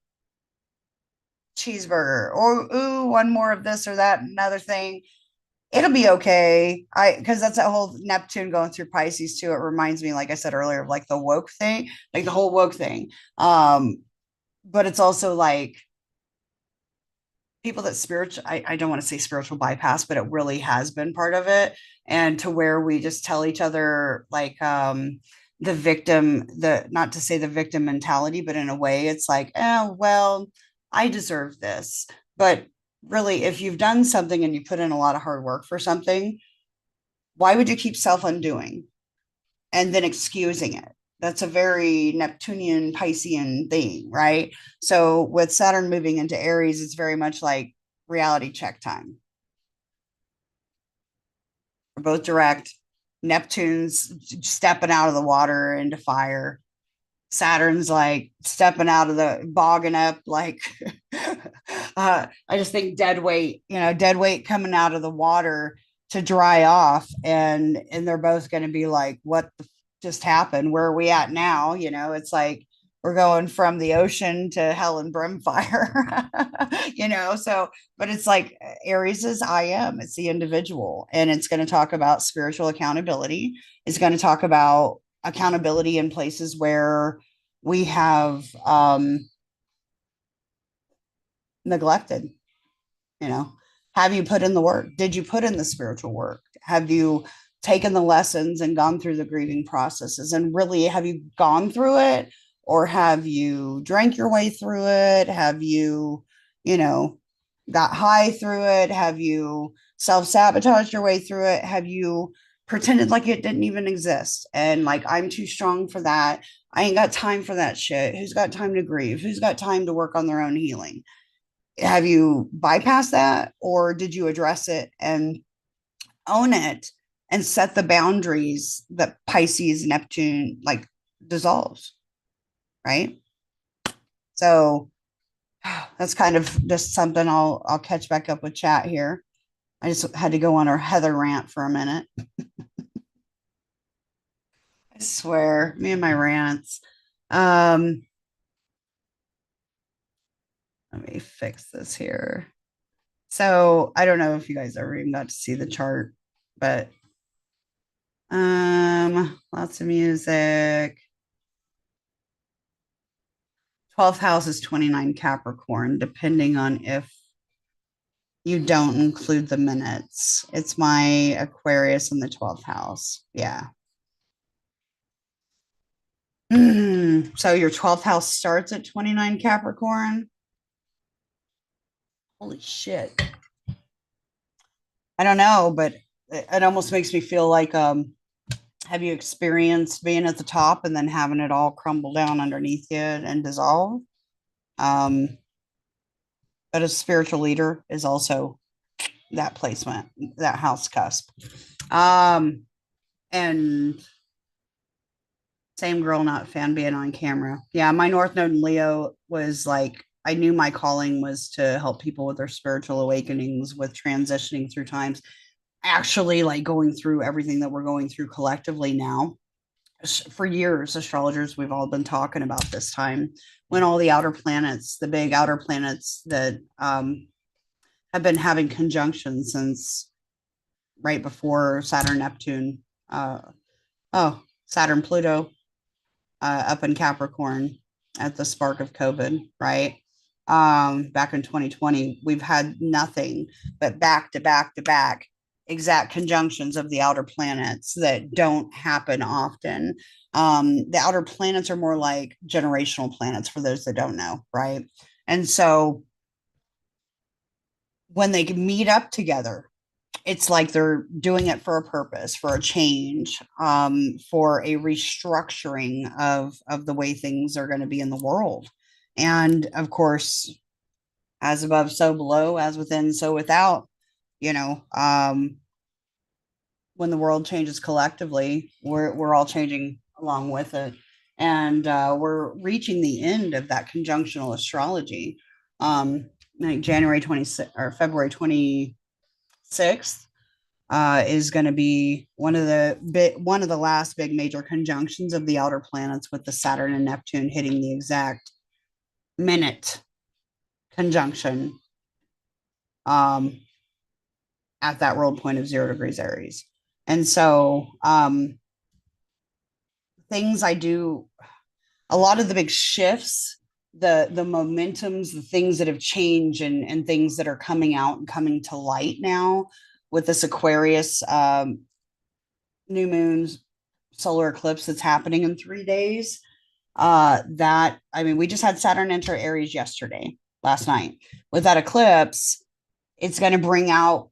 cheeseburger. Or ooh, one more of this or that, another thing. It'll be okay. Because that's that whole Neptune going through Pisces too. It reminds me, like I said earlier, of like the woke thing, like the whole woke thing. But it's also like people that spiritual I don't want to say spiritual bypass, but it really has been part of it. And to where we just tell each other like the victim, the not to say the victim mentality, but in a way it's like, oh well, I deserve this. But really, if you've done something and you put in a lot of hard work for something, why would you keep self-undoing and then excusing it? That's a very Neptunian Piscean thing, right? So with Saturn moving into Aries, it's very much like reality check time. We're both direct. Neptune's stepping out of the water into fire. Saturn's like stepping out of the bogging up, like I just think dead weight coming out of the water to dry off, and they're both going to be like, what the just happened? Where are we at now? It's like we're going from the ocean to hell and brimfire, So, but it's like Aries is I am, it's the individual, and it's going to talk about spiritual accountability. It's going to talk about accountability in places where we have neglected. you know have you put in the work? Did you put in the spiritual work? Have you taken the lessons and gone through the grieving processes, and really have you gone through it, or have you drank your way through it? Have you you know got high through it? Have you self-sabotaged your way through it? Have you pretended like it didn't even exist and like, I'm too strong for that, I ain't got time for that shit? Who's got time to grieve? Who's got time to work on their own healing? Have you bypassed that, or did you address it and own it and set the boundaries that Pisces Neptune like dissolves, right? So that's kind of just something I'll catch back up with chat here. I just had to go on our Heather rant for a minute. I swear, me and my rants. um Let me fix this here. So I don't know if you guys ever even got to see the chart, but lots of music. 12th house is 29 Capricorn, depending on if you don't include the minutes. It's my Aquarius in the 12th house. Yeah. So your 12th house starts at 29 Capricorn. Holy shit. I don't know, but it almost makes me feel like have you experienced being at the top and then having it all crumble down underneath you and dissolve? Um, but a spiritual leader is also that placement, that house cusp. Um, and same girl, not fan being on camera. Yeah, my North Node in Leo was like, I knew my calling was to help people with their spiritual awakenings, with transitioning through times, actually like going through everything that we're going through collectively now. For years, astrologers, we've all been talking about this time when all the outer planets, the big outer planets that have been having conjunctions since right before Saturn, Neptune, uh, Saturn, Pluto, up in Capricorn at the spark of COVID, right? Back in 2020, we've had nothing but back to back to back exact conjunctions of the outer planets that don't happen often. The outer planets are more like generational planets for those that don't know, right? And so when they can meet up together, it's like they're doing it for a purpose, for a change, for a restructuring of the way things are going to be in the world. And of course, as above, so below, as within, so without. You know, when the world changes collectively, we're all changing along with it, and we're reaching the end of that conjunctional astrology. Like January 26th or February 26th is going to be one of the last big major conjunctions of the outer planets, with the Saturn and Neptune hitting the exact minute conjunction um, at that world point of 0 degrees Aries. And so things I do, a lot of the big shifts, the momentums, the things that have changed, and things that are coming out and coming to light now with this Aquarius new moons solar eclipse that's happening in 3 days. That I mean, we just had Saturn enter Aries yesterday, last night. With that eclipse, it's going to bring out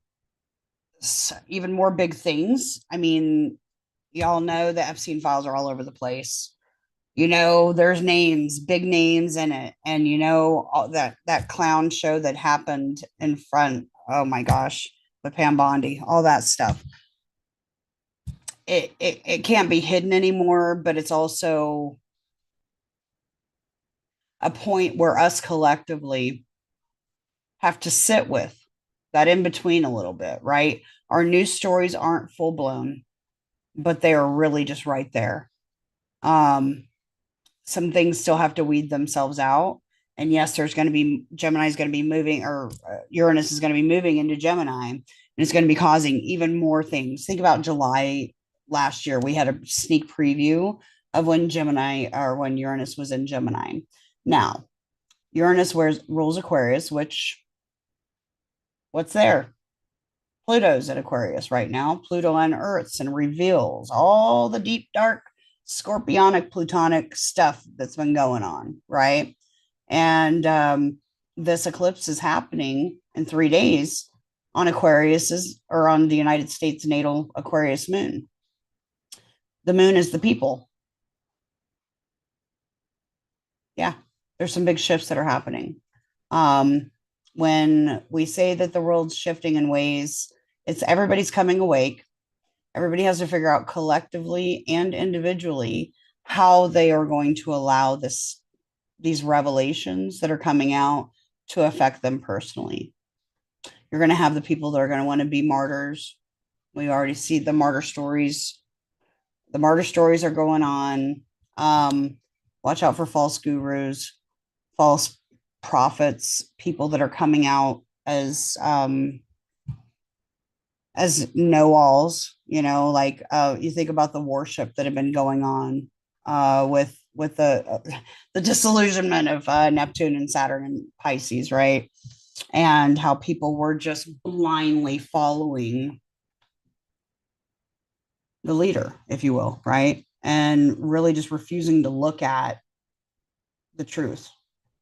even more big things. I mean, y'all know the Epstein files are all over the place. You know, there's names, big names in it, and you know all that clown show that happened in front. Oh my gosh, with Pam Bondi, all that stuff. It can't be hidden anymore, but it's also a point where us collectively have to sit with that in between a little bit, right? Our news stories aren't full blown, but they are really just right there. Um, some things still have to weed themselves out. And yes, there's going to be Gemini is going to be moving, or Uranus is going to be moving into Gemini, and it's going to be causing even more things. Think about July last year. We had a sneak preview of when Gemini or when Uranus was in Gemini. Now, Uranus rules Aquarius, which what's there? Pluto's at Aquarius right now. Pluto unearths and reveals all the deep, dark, scorpionic, plutonic stuff that's been going on, right? And this eclipse is happening in 3 days on Aquarius's, or on the United States natal Aquarius moon. The moon is the people. Yeah, there's some big shifts that are happening. When we say that the world's shifting in ways, it's everybody's coming awake. Everybody has to figure out collectively and individually how they are going to allow these revelations that are coming out to affect them personally. You're going to have the people that are going to want to be martyrs. We already see the martyr stories. The martyr stories are going on. Watch out for false gurus, false prophets, people that are coming out as know-alls. You know, like you think about the worship that have been going on with the disillusionment of Neptune and Saturn and Pisces, right? And how people were just blindly following the leader, if you will, right? And really just refusing to look at the truth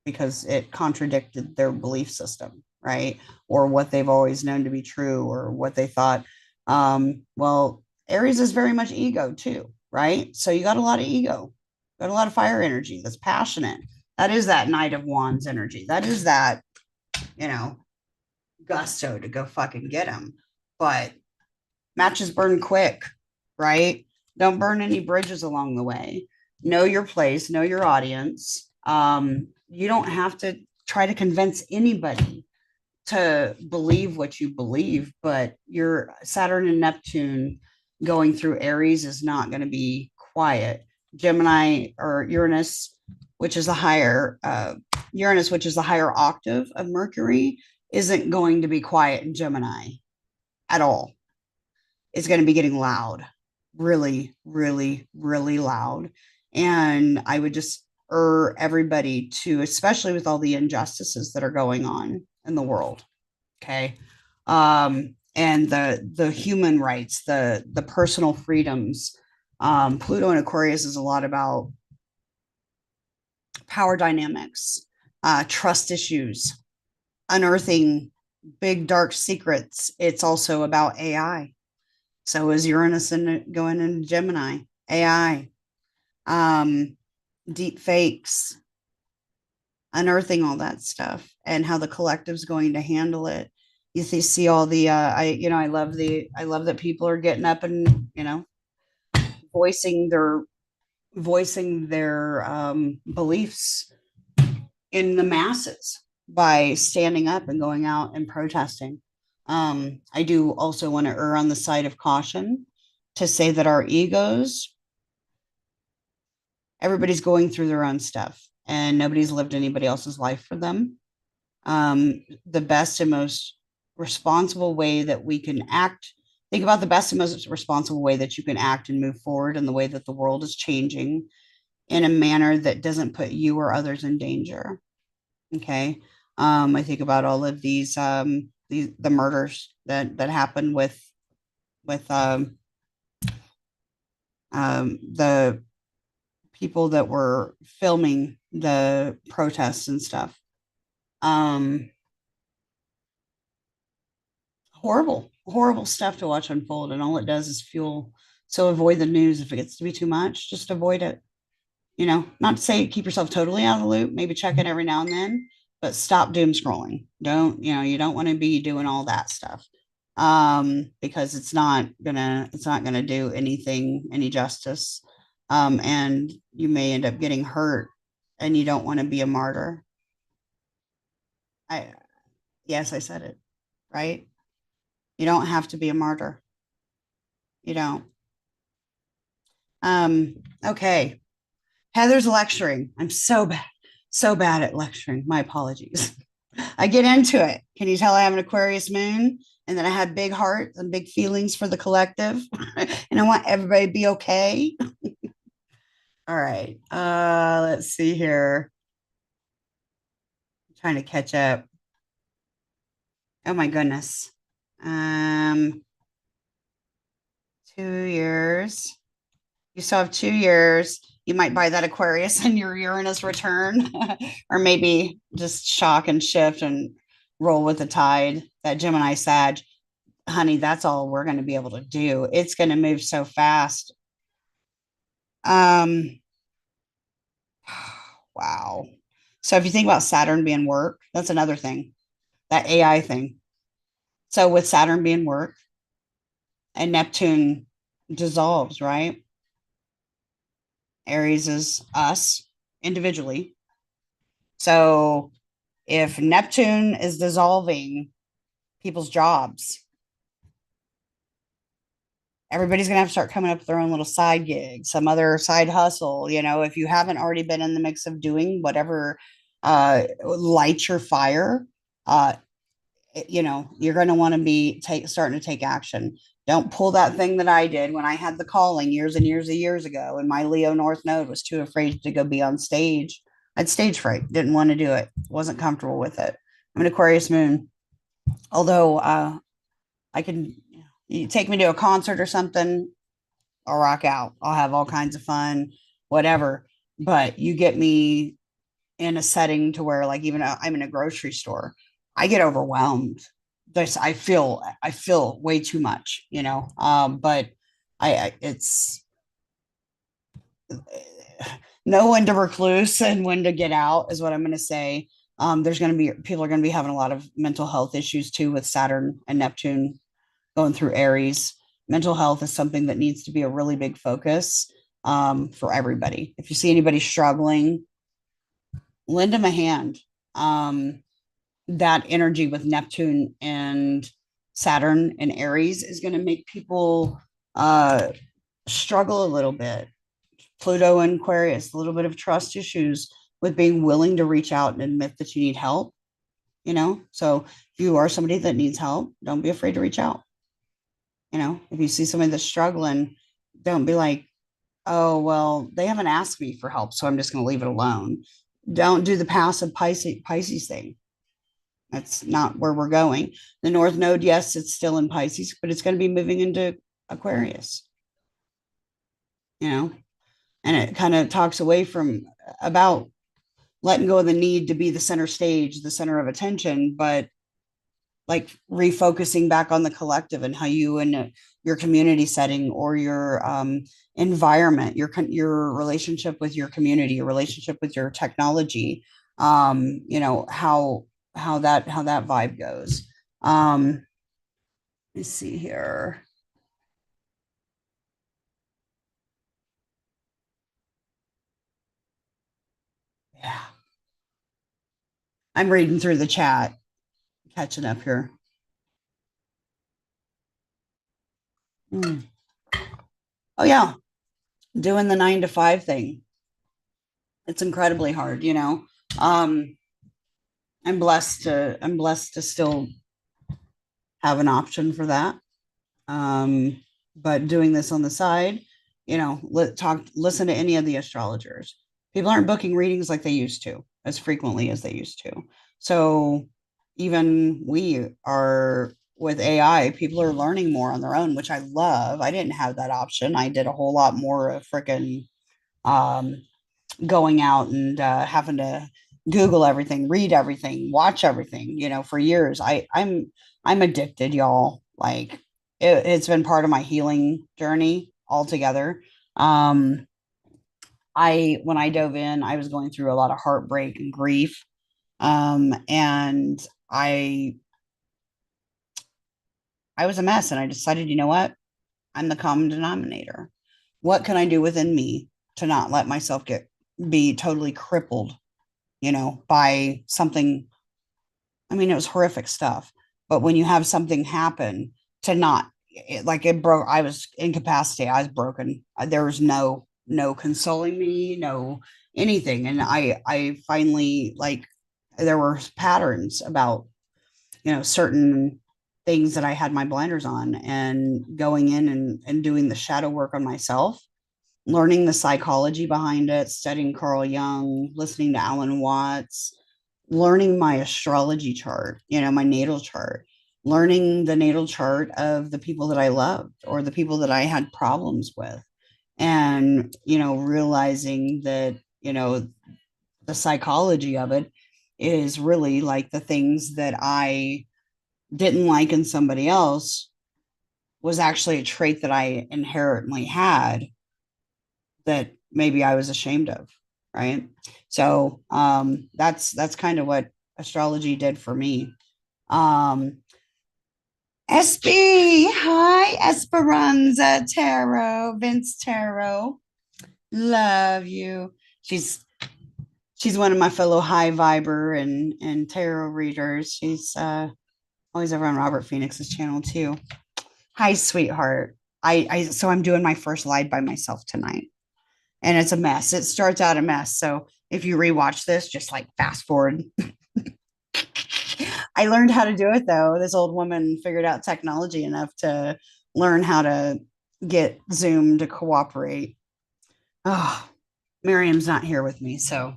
because it contradicted their belief system, right? Or what they've always known to be true, or what they thought. Well, Aries is very much ego too, right? So you got a lot of ego, got a lot of fire energy that's passionate, That is that Knight of Wands energy. That is that, you know, gusto to go fucking get him. But matches burn quick, right? Don't burn any bridges along the way. Know your place, know your audience. You don't have to try to convince anybody to believe what you believe, but your Saturn and Neptune going through Aries is not going to be quiet. Gemini or Uranus, which is the higher Uranus, which is the higher octave of Mercury, isn't going to be quiet in Gemini at all. It's going to be getting loud, really, really, really loud. And I would just urge everybody to, especially with all the injustices that are going on in the world, okay, and the human rights, the personal freedoms. Pluto in Aquarius is a lot about power dynamics, trust issues, unearthing big dark secrets. It's also about AI. So is Uranus going into Gemini? AI, um, deep fakes, unearthing all that stuff, and how the collective's going to handle it. See all the I love that people are getting up and voicing their beliefs in the masses by standing up and going out and protesting. I do also want to err on the side of caution to say that our egos, everybody's going through their own stuff and nobody's lived anybody else's life for them. The best and most responsible way that we can act, think about the best and most responsible way that you can act and move forward in the way that the world is changing in a manner that doesn't put you or others in danger. Okay. I think about all of these the murders that happened with the people that were filming the protests and stuff. Um, Horrible, horrible stuff to watch unfold, and all it does is fuel. So avoid the news. If it gets to be too much, just avoid it. Not to say keep yourself totally out of the loop, maybe check in every now and then, but stop doom scrolling. Don't, you don't want to be doing all that stuff. Because it's not gonna do anything any justice. And you may end up getting hurt and you don't want to be a martyr. I Yes, I said it, right? You don't have to be a martyr. You don't. Okay. Heather's lecturing. I'm so bad at lecturing. My apologies. I get into it. Can you tell I have an Aquarius moon and that I have big heart and big feelings for the collective? And I want everybody to be okay. All right. Let's see here. I'm trying to catch up. Oh my goodness. 2 years. You still have 2 years. You might buy that Aquarius in your Uranus return, or maybe just shock and shift and roll with the tide. That Gemini Sag, honey, that's all we're going to be able to do. It's going to move so fast. Um, wow. So if you think about Saturn being work, that's another thing, that AI thing. So with Saturn being work and Neptune dissolves, right? Aries is us individually. So if Neptune is dissolving people's jobs, everybody's going to have to start coming up with their own little side gig, some other side hustle. If you haven't already been in the mix of doing whatever lights your fire, uh, you're going to want to be starting to take action. Don't pull that thing that I did when I had the calling years and years and years ago, and my Leo North Node was too afraid to go be on stage. I had stage fright, didn't want to do it, wasn't comfortable with it. I'm an Aquarius moon, although I can, you take me to a concert or something, I'll rock out. I'll have all kinds of fun, whatever. But you get me in a setting to where, like, even I'm in a grocery store, I get overwhelmed. I feel way too much. But I it's know when to recluse and when to get out is what I'm going to say. There's going to be people are going to be having a lot of mental health issues too with Saturn and Neptune going through Aries. Mental health is something that needs to be a really big focus for everybody. If you see anybody struggling, lend them a hand. That energy with Neptune and Saturn and Aries is going to make people uh, struggle a little bit. Pluto and Aquarius, a little bit of trust issues with being willing to reach out and admit that you need help. So if you are somebody that needs help, don't be afraid to reach out. If you see somebody that's struggling, don't be like, oh, well, they haven't asked me for help, so I'm just going to leave it alone. Don't do the passive Pisces thing. That's not where we're going. The North Node, yes, it's still in Pisces, but it's going to be moving into Aquarius, you know, and it kind of talks away from about letting go of the need to be the center stage, the center of attention, but like refocusing back on the collective and how you and your community setting or your environment, your relationship with your community, your relationship with your technology, how that vibe goes. Let's see here. Yeah, I'm reading through the chat, catching up here. Mm. Oh yeah, doing the 9 to 5 thing. It's incredibly hard. Um, I'm blessed to still have an option for that. Um, but doing this on the side, listen to any of the astrologers. People aren't booking readings like they used to, as frequently as they used to. So even we are with AI, people are learning more on their own, which I love. I didn't have that option. I did a whole lot more of freaking um, going out and having to Google everything, read everything, watch everything, for years. I'm addicted, y'all. Like it's been part of my healing journey altogether. I when I dove in, I was going through a lot of heartbreak and grief. And I was a mess and I decided, you know what? I'm the common denominator. What can I do within me to not let myself be totally crippled, by something. I mean, it was horrific stuff. But when you have something happen to not like it broke, I was incapacitated. I was broken. There was no consoling me, no anything. And I finally like there were patterns about certain things that I had my blinders on and going in and doing the shadow work on myself, learning the psychology behind it, studying Carl Jung, listening to Alan Watts, learning my astrology chart, my natal chart, learning the natal chart of the people that I loved or the people that I had problems with. And, realizing that, the psychology of it is really like the things that I didn't like in somebody else was actually a trait that I inherently had that maybe I was ashamed of, right? So that's kind of what astrology did for me. SB, hi, Esperanza Tarot, Vince Tarot, love you. She's one of my fellow high viber and tarot readers. She's always over on Robert Phoenix's channel too. Hi, sweetheart. So I'm doing my first live by myself tonight, and it's a mess. It starts out a mess. So if you rewatch this, just like fast forward. I learned how to do it though. This old woman figured out technology enough to learn how to get Zoom to cooperate. Oh, Miriam's not here with me, so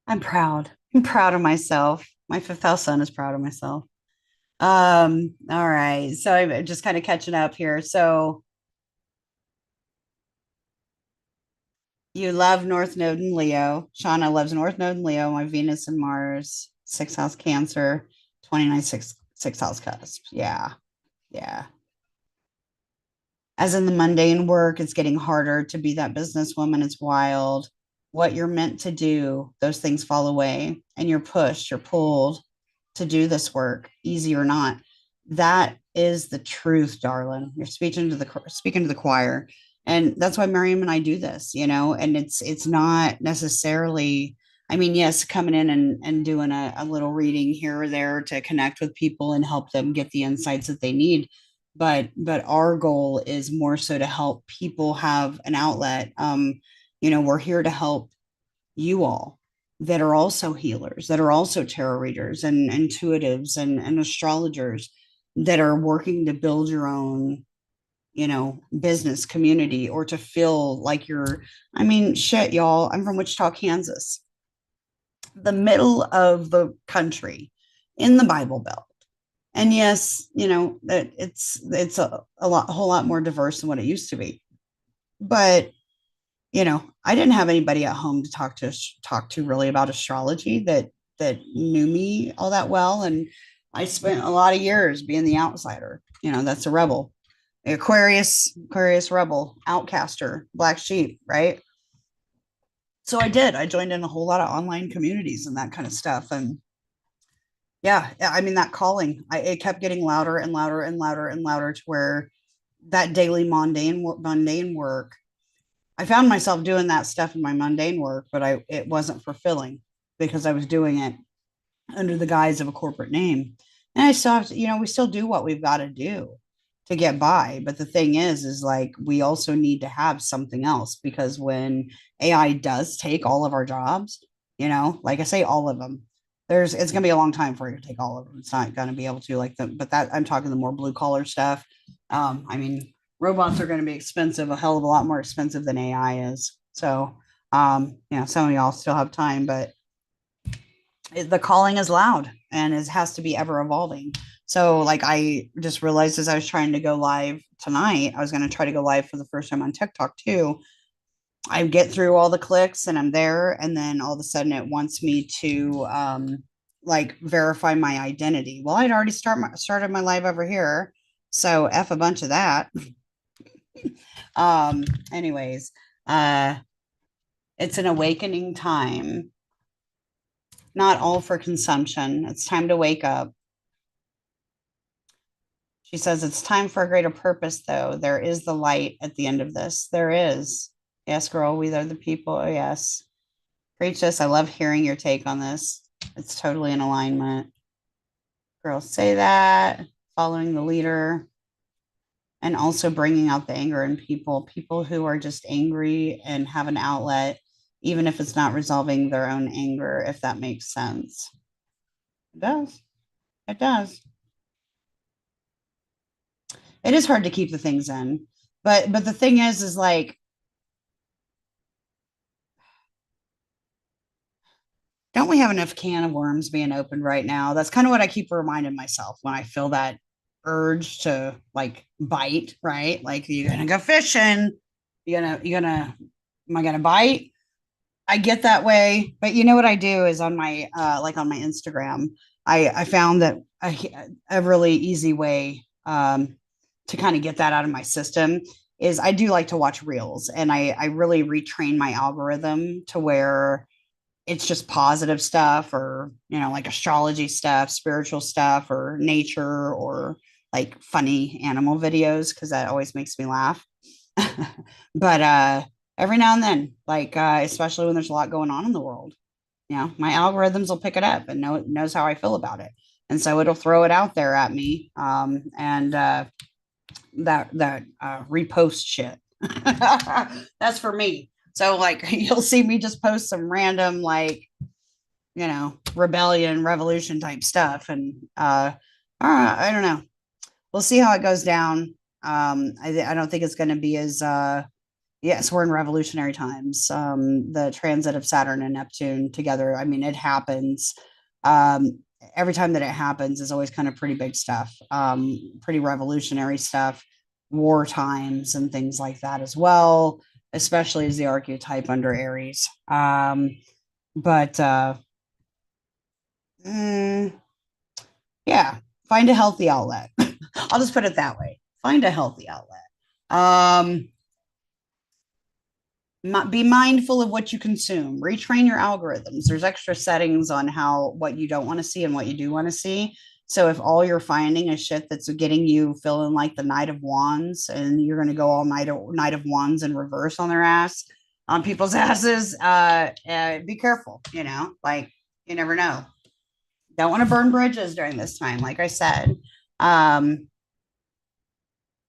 I'm proud. I'm proud of myself. My fifth house son is proud of myself. All right. So I'm just kind of catching up here. So you love North Node and Leo. Shauna loves North Node and Leo. My Venus and Mars, sixth house Cancer, 29 sixth house cusp. Yeah. Yeah. as in the mundane work, it's getting harder to be that businesswoman. It's wild. What you're meant to do, those things fall away, and you're pushed, you're pulled to do this work, easy or not. That is the truth, darling. You're speaking to the choir, and that's why Miriam and I do this. And it's not necessarily. I mean, yes, coming in and doing a little reading here or there to connect with people and help them get the insights that they need, but our goal is more so to help people have an outlet. We're here to help you all that are also healers, that are also tarot readers and intuitives and astrologers, that are working to build your own business community, or to feel like you're. I mean, shit, y'all, I'm from Wichita, Kansas, the middle of the country, in the Bible Belt. And yes, that it's a whole lot more diverse than what it used to be. But I didn't have anybody at home to talk to really about astrology that knew me all that well. And I spent a lot of years being the outsider. That's a rebel, Aquarius rebel, outcaster, black sheep, right? So I joined in a whole lot of online communities and that kind of stuff. And yeah, I mean, that calling, it kept getting louder and louder and louder and louder, to where that daily mundane work, I found myself doing that stuff in my mundane work, but it wasn't fulfilling, because I was doing it under the guise of a corporate name. And I still have to, we still do what we've got to do to get by. But the thing is like, we also need to have something else, because when AI does take all of our jobs, like I say, all of them, it's going to be a long time for it to take all of them. It's not going to be able to, like, but that, I'm talking the more blue collar stuff. I mean, robots are going to be expensive, a hell of a lot more expensive than AI is. So, some of y'all still have time, but the calling is loud, and it has to be ever evolving. So, like, I just realized as I was trying to go live tonight, I was going to try to go live for the first time on TikTok too. I get through all the clicks and I'm there, and then all of a sudden it wants me to like verify my identity. Well, I'd already started my live over here, so F a bunch of that. Anyways, uh, it's an awakening time, not all for consumption. It's time to wake up. She says it's time for a greater purpose, though. There is the light at the end of this. There is. Yes, girl, we are the people. Oh, yes. Preach this. I love hearing your take on this. It's totally in alignment. Girls say that, following the leader, and also bringing out the anger in people who are just angry and have an outlet, even if it's not resolving their own anger, if that makes sense. It does. It does. It is hard to keep the things in. But the thing is like, don't we have enough can of worms being opened right now? That's kind of what I keep reminding myself when I feel that urge to like bite, right? Like, you're gonna go fishing, am I gonna bite? I get that way, but you know what I do is, on my like on my Instagram, I found that a really easy way to kind of get that out of my system is, I do like to watch reels, and I really retrain my algorithm to where it's just positive stuff, or like astrology stuff, spiritual stuff, or nature, or like funny animal videos, because that always makes me laugh. But every now and then, like, especially when there's a lot going on in the world, my algorithms will pick it up and knows how I feel about it, and so it'll throw it out there at me, and that repost shit. That's for me. So, like, you'll see me just post some random, like, rebellion, revolution type stuff, and I don't know. We'll see how it goes down. I don't think it's going to be as yes, we're in revolutionary times. The transit of Saturn and Neptune together, I mean, it happens. Every time that it happens is always kind of pretty big stuff, pretty revolutionary stuff, war times and things like that as well, especially as the archetype under Aries. But mm, yeah, find a healthy outlet. I'll just put it that way. Find a healthy outlet. Um, be mindful of what you consume. Retrain your algorithms. There's extra settings on how what you don't want to see and what you do want to see. So if all you're finding is shit that's getting you feeling like the Knight of Wands, and you're going to go all Knight of Wands in reverse on their ass, on people's asses, be careful. Like, you never know. Don't want to burn bridges during this time. Like I said, um,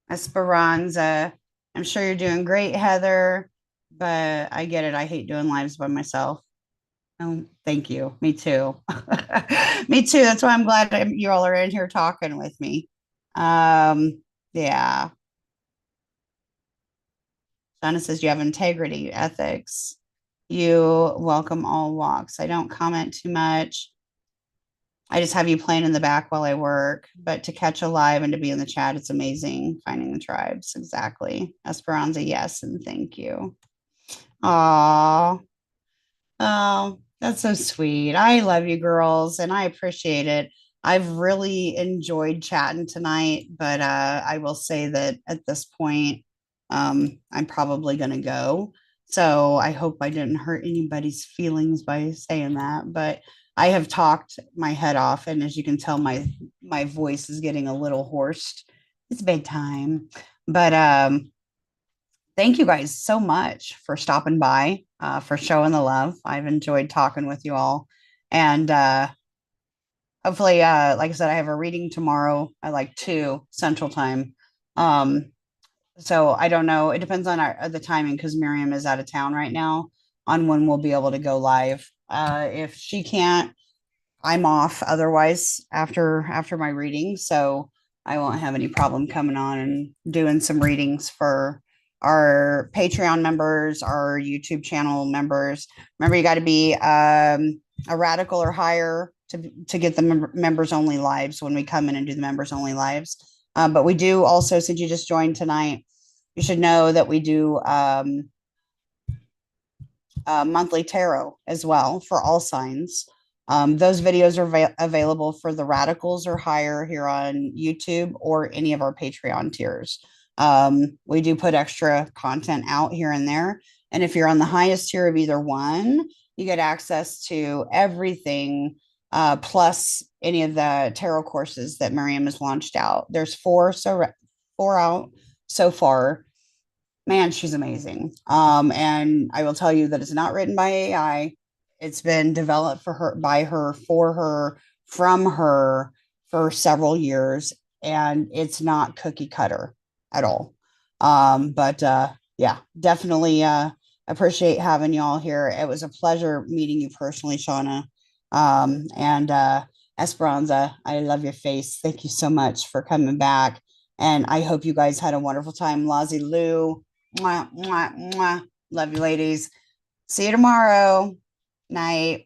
Esperanza. I'm sure you're doing great, Heather, but I get it. I hate doing lives by myself. Oh, thank you. Me too. Me too. That's why I'm glad you all are in here talking with me. Yeah. Donna says you have integrity, ethics. You welcome all walks. I don't comment too much. I just have you playing in the back while I work, but to catch a live and to be in the chat, it's amazing finding the tribes. Exactly. Esperanza, yes, and thank you. Aw. Oh, that's so sweet. I love you girls and I appreciate it. I've really enjoyed chatting tonight, but I will say that at this point, I'm probably going to go. So I hope I didn't hurt anybody's feelings by saying that, but I have talked my head off, and as you can tell, my voice is getting a little hoarse. It's bedtime, but thank you guys so much for stopping by, for showing the love. I've enjoyed talking with you all. And hopefully, like I said, I have a reading tomorrow at like 2 Central Time. Um, so I don't know. It depends on the timing because Miriam is out of town right now on when we'll be able to go live. If she can't, I'm off otherwise after my reading, so I won't have any problem coming on and doing some readings for our Patreon members, our YouTube channel members. Remember, you got to be a radical or higher to get the members only lives when we come in and do the members only lives. But we do also, since you just joined tonight, you should know that we do monthly tarot as well for all signs. Those videos are available for the radicals or higher here on YouTube or any of our Patreon tiers. We do put extra content out here and there. And if you're on the highest tier of either one, you get access to everything, plus any of the tarot courses that Miriam has launched out. There's four out so far. Man, she's amazing. And I will tell you that it's not written by AI. It's been developed for her, by her, for her, from her for several years, and it's not cookie cutter at all. But yeah, definitely appreciate having y'all here. It was a pleasure meeting you personally, Shauna. And Esperanza, I love your face. Thank you so much for coming back. And I hope you guys had a wonderful time. Lazi Lou. Mwah, mwah, mwah. Love you, ladies. See you tomorrow. Night.